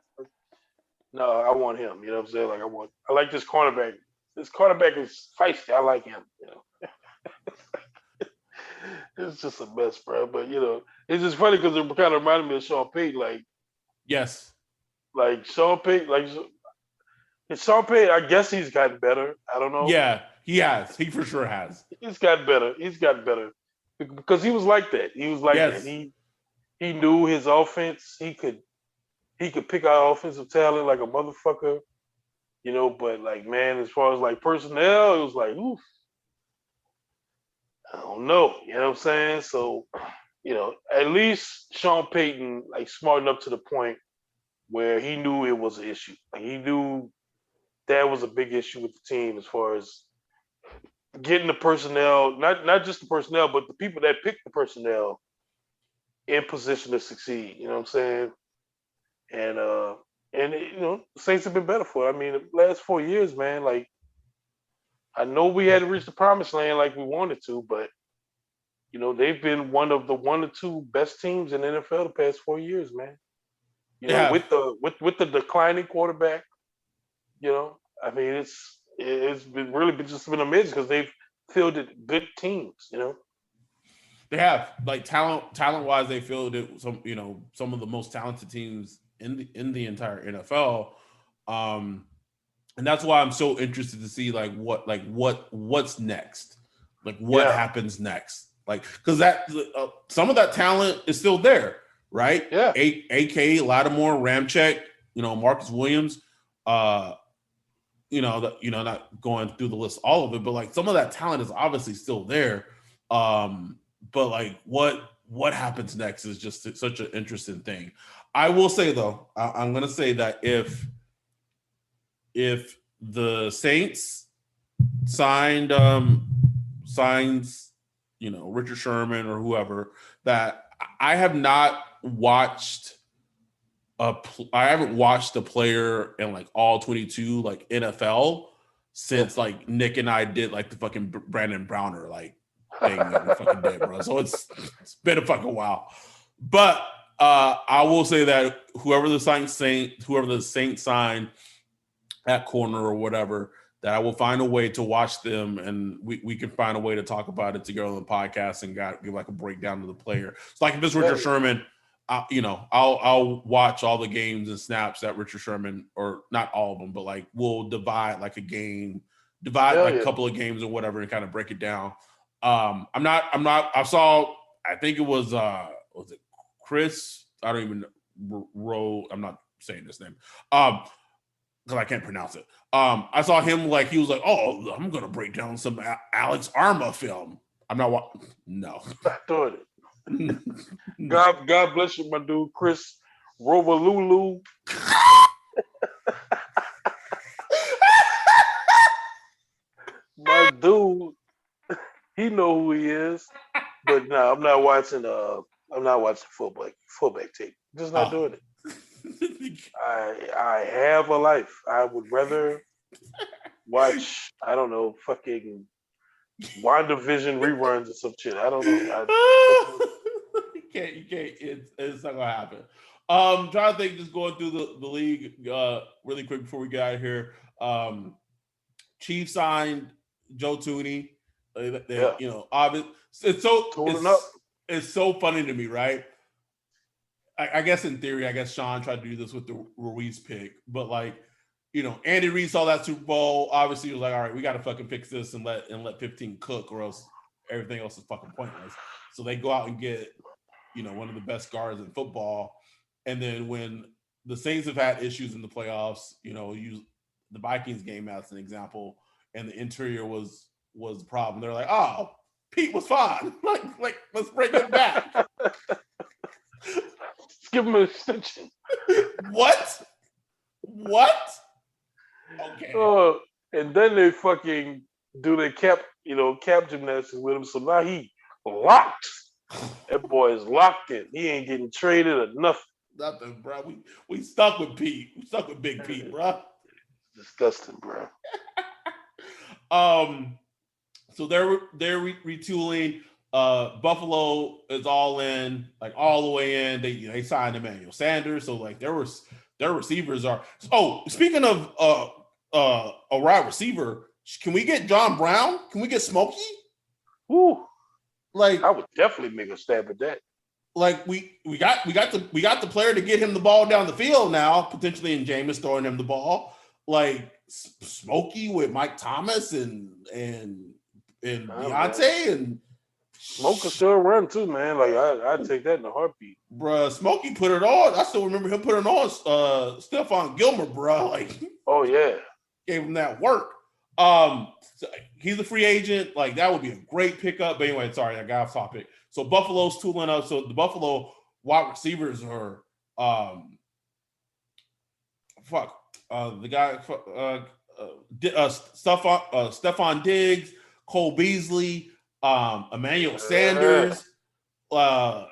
No, I want him. You know what I'm saying? Like, I like this cornerback. This cornerback is feisty. I like him. It's just a mess, bro. But it's just funny because it kind of reminded me of Sean Payton. Like, yes, like Sean Payton. Like, Sean Payton, I guess he's gotten better. I don't know. Yeah, he has. He for sure has. He's gotten better. Because he was like that. He was like that. He knew his offense. He could pick out offensive talent like a motherfucker. But like, man, as far as like personnel, it was like, oof. I don't know. You know what I'm saying? So, at least Sean Payton, like, smartened up to the point where he knew it was an issue. Like, he knew that was a big issue with the team as far as getting the personnel, not just the personnel, but the people that pick the personnel in position to succeed. You know what I'm saying? And the Saints have been better for it. I mean, the last 4 years, man, like, I know we hadn't reached the promised land like we wanted to, but they've been one of the 1 or 2 best teams in the NFL the past 4 years, man. With the declining quarterback, I mean, it's been really just been amazing because they've fielded good teams, They have, like, talent wise, they fielded some of the most talented teams in the entire NFL. And that's why I'm so interested to see what's next, like what happens next, like, because that some of that talent is still there, right? Yeah. AK, Lattimore, Ramczyk, Marcus Williams, not going through the list all of it, but like some of that talent is obviously still there. But like what happens next is just such an interesting thing. I will say though, I'm going to say that if the Saints signs, Richard Sherman or whoever, that I haven't watched a player in like all 22 like NFL since like Nick and I did like the fucking Brandon Browner like thing that we fucking did, bro. So it's been a fucking while, but I will say that whoever the Saints sign at corner or whatever, that I will find a way to watch them, and we can find a way to talk about it together on the podcast and give like a breakdown of the player. It's like if it's Richard Sherman, I'll watch all the games and snaps that Richard Sherman, or not all of them, but like we'll divide like a game, a couple of games or whatever, and kind of break it down. I think it was it Chris? I don't even know. I'm not saying this name. Because I can't pronounce it. I saw him like he was like, "Oh, I'm gonna break down some Alex Arma film." I'm not. No, not doing it. God bless you, my dude, Chris Rover Lulu. My dude, he know who he is. But no, I'm not watching fullback tape. Just not doing it. I have a life. I would rather watch, I don't know, fucking WandaVision reruns or some shit. I don't know. You can't. It's not gonna happen. Trying to think, just going through the league really quick before we get out of here. Chiefs signed Joe Tooney. Yeah. You know, obviously, it's so funny to me, right? I guess in theory, Sean tried to do this with the Ruiz pick, but like, you know, Andy Reid saw that Super Bowl. Obviously, he was like, all right, we got to fucking fix this and let 15 cook, or else everything else is fucking pointless. So they go out and get, you know, one of the best guards in football. And then when the Saints have had issues in the playoffs, you know, use the Vikings game as an example, and the interior was the problem. They're like, oh, Pete was fine. like let's bring him back. Let's give him an extension. What? Okay. And then they fucking do their cap gymnastics with him. So now he locked. That boy is locked in. He ain't getting traded or nothing. Nothing, bro. We stuck with Pete. We stuck with Big Pete, bro. Disgusting, bro. So they're retooling. Buffalo is all in, like all the way in. They signed Emmanuel Sanders, so like their receivers are. Oh, speaking of a wide receiver, can we get John Brown? Can we get Smokey? Ooh, like I would definitely make a stab at that. Like we got the player to get him the ball down the field now, potentially in Jameis throwing him the ball. Like Smokey with Mike Thomas and Deontay and Smoke can still run too, man. Like I'd take that in a heartbeat. Bruh, Smokey put it on. I still remember him putting on Stephon Gilmore, bruh. Like, oh yeah. Gave him that work. So he's a free agent. Like, that would be a great pickup. But anyway, sorry, I got off topic. So Buffalo's tooling up. So the Buffalo wide receivers are the guy Stephon Diggs, Cole Beasley, Emmanuel Sanders. They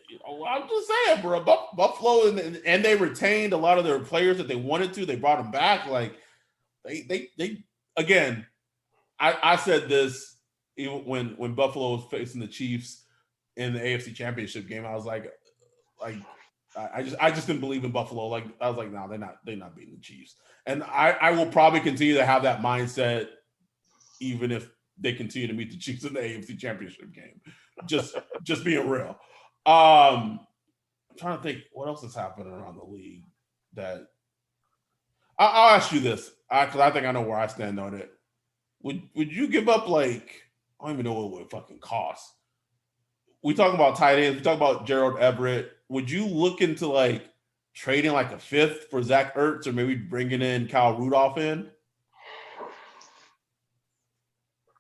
you know, I'm just saying, bro. Buffalo and they retained a lot of their players that they wanted to. They brought them back. Like they again. I said this even when Buffalo was facing the Chiefs in the AFC Championship game. I was like I just didn't believe in Buffalo. Like I was like, no, they're not beating the Chiefs. And I will probably continue to have that mindset even if they continue to meet the Chiefs in the AFC Championship game. Just being real. I'm trying to think what else is happening around the league that I'll ask you this because I think I know where I stand on it. Would you give up like I don't even know what it would fucking cost? We talk about tight ends. We talk about Gerald Everett. Would you look into like trading like a fifth for Zach Ertz or maybe bringing in Kyle Rudolph in?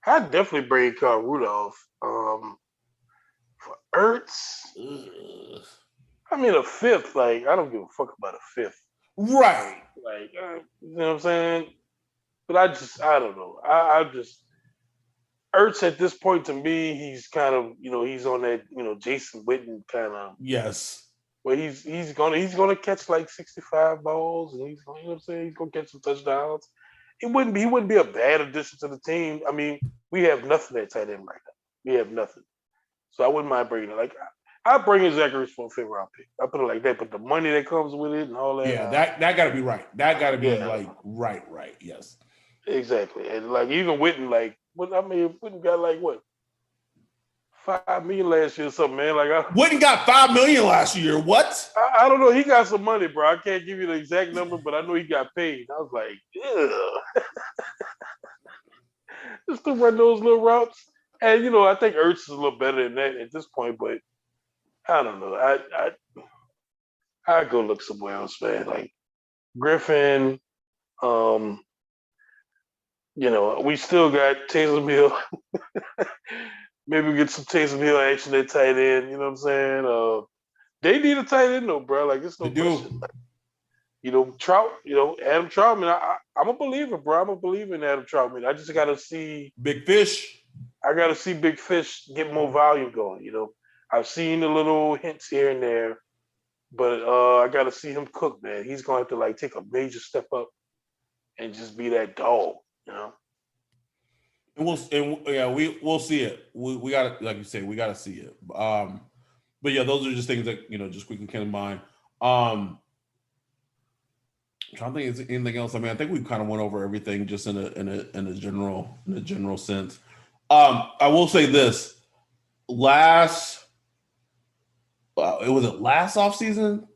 I'd definitely bring Kyle Rudolph. For Ertz, I mean a fifth. Like I don't give a fuck about a fifth. Right. Like you know what I'm saying. But I don't know. I just Ertz at this point to me, he's kind of he's on that Jason Witten kind of where he's gonna catch like 65 balls and he's gonna, he's gonna catch some touchdowns. He wouldn't be a bad addition to the team. I mean, we have nothing at tight end right now. We have nothing. So I wouldn't mind bringing it. Like I bring in Zach Ertz for a 5th round pick. I put it like that, but the money that comes with it and all that. Yeah, that got to be right. That got to be like right. Yes. Exactly. And like even Witten, like Witten got like what? $5 million last year or something, man. Like Witten got $5 million last year. What? I don't know. He got some money, bro. I can't give you the exact number, but I know he got paid. I was like, yeah. Just to run those little routes. And I think Ertz is a little better than that at this point, but I don't know. I go look somewhere else, man. Like Griffin, we still got Taysom Hill. Maybe we get some Taysom Hill action at tight end. You know what I'm saying? They need a tight end though, bro. Like it's no They question. do. Like, Trout. Adam Troutman. I'm a believer, bro. I'm a believer in Adam Troutman. I just gotta see. Big fish. I gotta see Big Fish get more volume going. I've seen the little hints here and there, but I gotta see him cook, man. He's gonna have to like take a major step up and just be that dog. And we'll see it. We got to, like you say, we got to see it. But yeah, those are just things that just quickly came to mind. I'm trying to think, is there anything else? I mean, I think we kind of went over everything just in a general sense. I will say this: it was last offseason,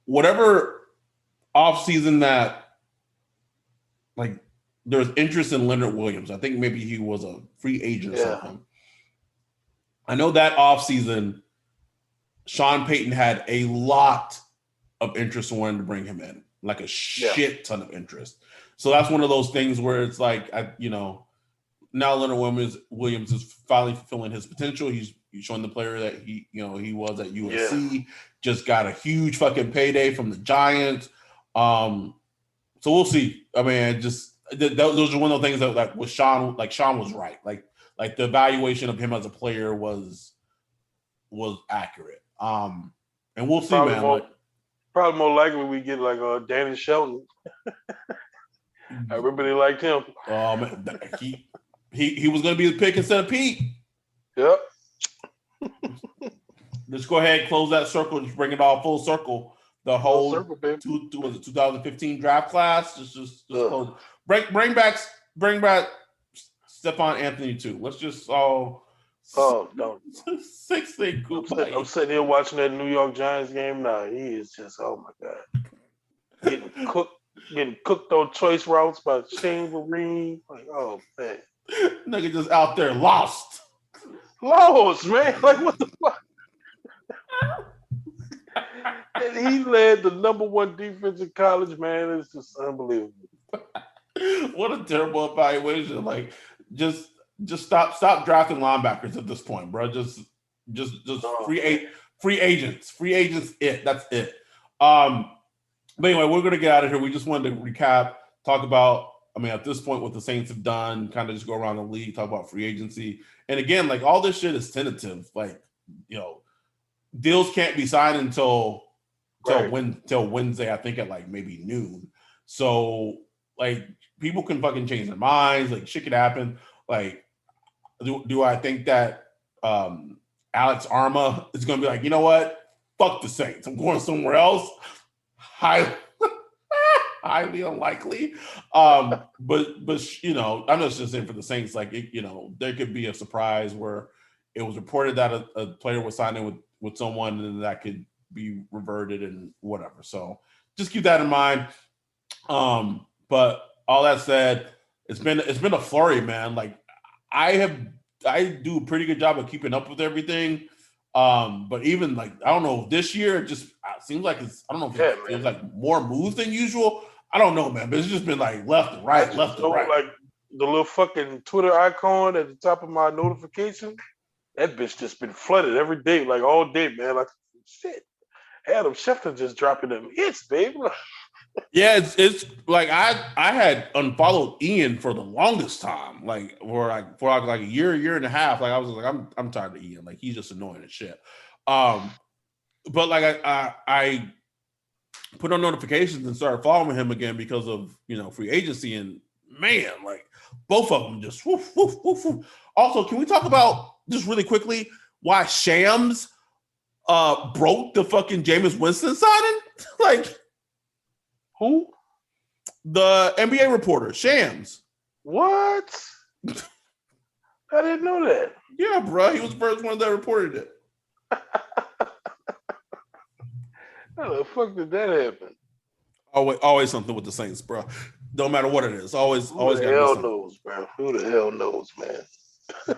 whatever offseason that like there's interest in Leonard Williams. I think maybe he was a free agent or something. I know that offseason, Sean Payton had a lot of interest in wanting to bring him in, like a shit ton of interest. So that's one of those things where it's like, now Leonard Williams is finally fulfilling his potential. He's showing the player that he was at USC. Just got a huge fucking payday from the Giants. So we'll see. I mean, those are one of the things that like with Sean, like Sean was right. Like the evaluation of him as a player was accurate. And we'll see, man. Probably more likely we get like Danny Shelton. I remember they liked him. He was going to be the pick instead of Pete. Yep. Let's go ahead and close that circle. Just bring it all full circle. The whole 2015 draft class. Just close. Bring back Stephon Anthony too. Let's just all. Oh no! 6 thing. I'm sitting here watching that New York Giants game now. He is just, oh my god, getting cooked on choice routes by Shane Vereen. Like, oh man, nigga just out there lost, man. Like, what the fuck? And he led the #1 defense in college, man. It's just unbelievable. What a terrible evaluation! Like, just stop drafting linebackers at this point, bro. Just free agents. That's it. But anyway, we're gonna get out of here. We just wanted to recap, talk about. I mean, at this point, what the Saints have done, kind of just go around the league, talk about free agency, and again, like all this shit is tentative. Like, deals can't be signed until Wednesday, I think at like maybe noon. So like people can fucking change their minds. Like shit could happen. Like, do I think that Alex Arma is going to be like, you know what? Fuck the Saints. I'm going somewhere else. Highly unlikely. But I'm just saying for the Saints, like there could be a surprise where it was reported that a player was signing with someone and that could be reverted and whatever. So just keep that in mind. But all that said, it's been a flurry, man. Like I do a pretty good job of keeping up with everything. But even like, I don't know, this year it just seems like it feels like more moves than usual. I don't know, man, but it's just been like left and right. Like the little fucking Twitter icon at the top of my notification, that bitch just been flooded every day, like all day, man. Like, shit, Adam Schefter just dropping them hits, baby. Yeah, it's like I had unfollowed Ian for the longest time, like for a year and a half. Like I was like, I'm tired of Ian. Like he's just annoying as shit. But like I put on notifications and started following him again because of free agency, and man, like both of them just woof, woof, woof, woof. Also, can we talk about just really quickly why Shams broke the fucking Jameis Winston signing? Like. Who? The NBA reporter, Shams. What? I didn't know that. Yeah, bro. He was the first one that reported it. How the fuck did that happen? Always something with the Saints, bro. Don't matter what it is. Always Who the hell knows, bro? Who the hell knows, man?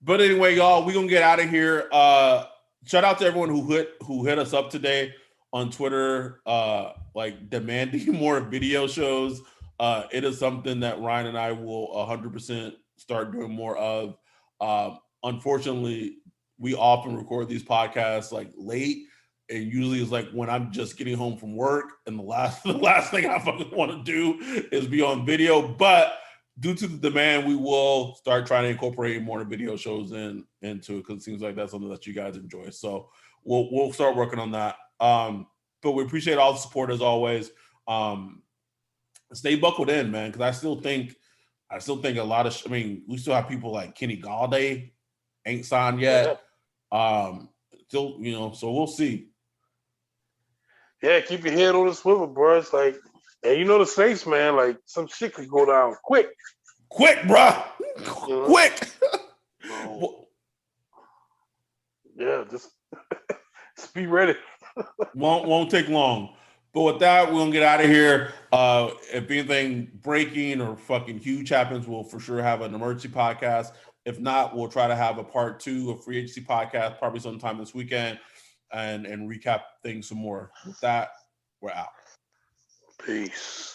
But anyway, y'all, we're gonna get out of here. Shout out to everyone who hit us up today on Twitter, like demanding more video shows. It is something that Ryan and I will 100% start doing more of. Unfortunately, we often record these podcasts like late. And usually it's like when I'm just getting home from work, and the last thing I fucking want to do is be on video. But due to the demand, we will start trying to incorporate more video shows into it, because it seems like that's something that you guys enjoy. So we'll start working on that. But we appreciate all the support as always. Stay buckled in, man, because I still think a lot of. We still have people like Kenny Galladay ain't signed yet. Still, so we'll see. Yeah, keep your head on the swivel, bro. It's like, and the Saints, man, like some shit could go down quick. Quick, bro. Quick. Yeah, just be ready. Won't take long. But with that, we're gonna get out of here. If anything breaking or fucking huge happens, we'll for sure have an emergency podcast. If not, we'll try to have a part 2 of free agency podcast probably sometime this weekend and recap things some more. With that, we're out. Peace.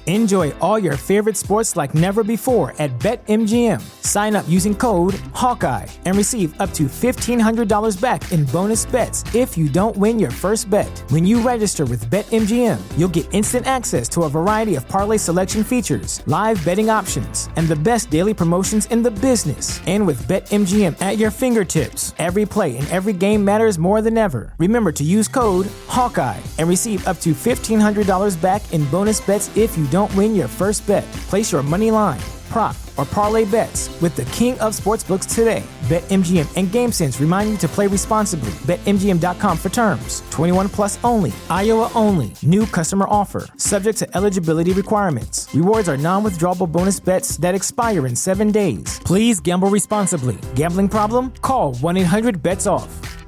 Enjoy all your favorite sports like never before at BetMGM. Sign up using code Hawkeye and receive up to $1,500 back in bonus bets if you don't win your first bet. When you register with BetMGM, you'll get instant access to a variety of parlay selection features, live betting options, and the best daily promotions in the business. And with BetMGM at your fingertips, every play and every game matters more than ever. Remember to use code Hawkeye and receive up to $1,500 back in bonus bets if you don't win your first bet. Place your money line, prop, or parlay bets with the king of sportsbooks today. BetMGM and GameSense remind you to play responsibly. BetMGM.com for terms. 21 plus only. Iowa only. New customer offer. Subject to eligibility requirements. Rewards are non-withdrawable bonus bets that expire in 7 days. Please gamble responsibly. Gambling problem? Call 1-800-BETS-OFF.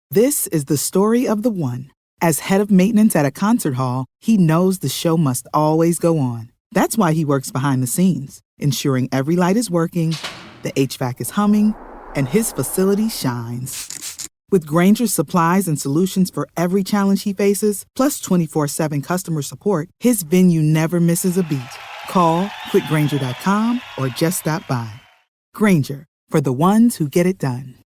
This is the story of the one. As head of maintenance at a concert hall, he knows the show must always go on. That's why he works behind the scenes, ensuring every light is working, the HVAC is humming, and his facility shines. With Grainger's supplies and solutions for every challenge he faces, plus 24/7 customer support, his venue never misses a beat. Call quickgrainger.com or just stop by. Grainger, for the ones who get it done.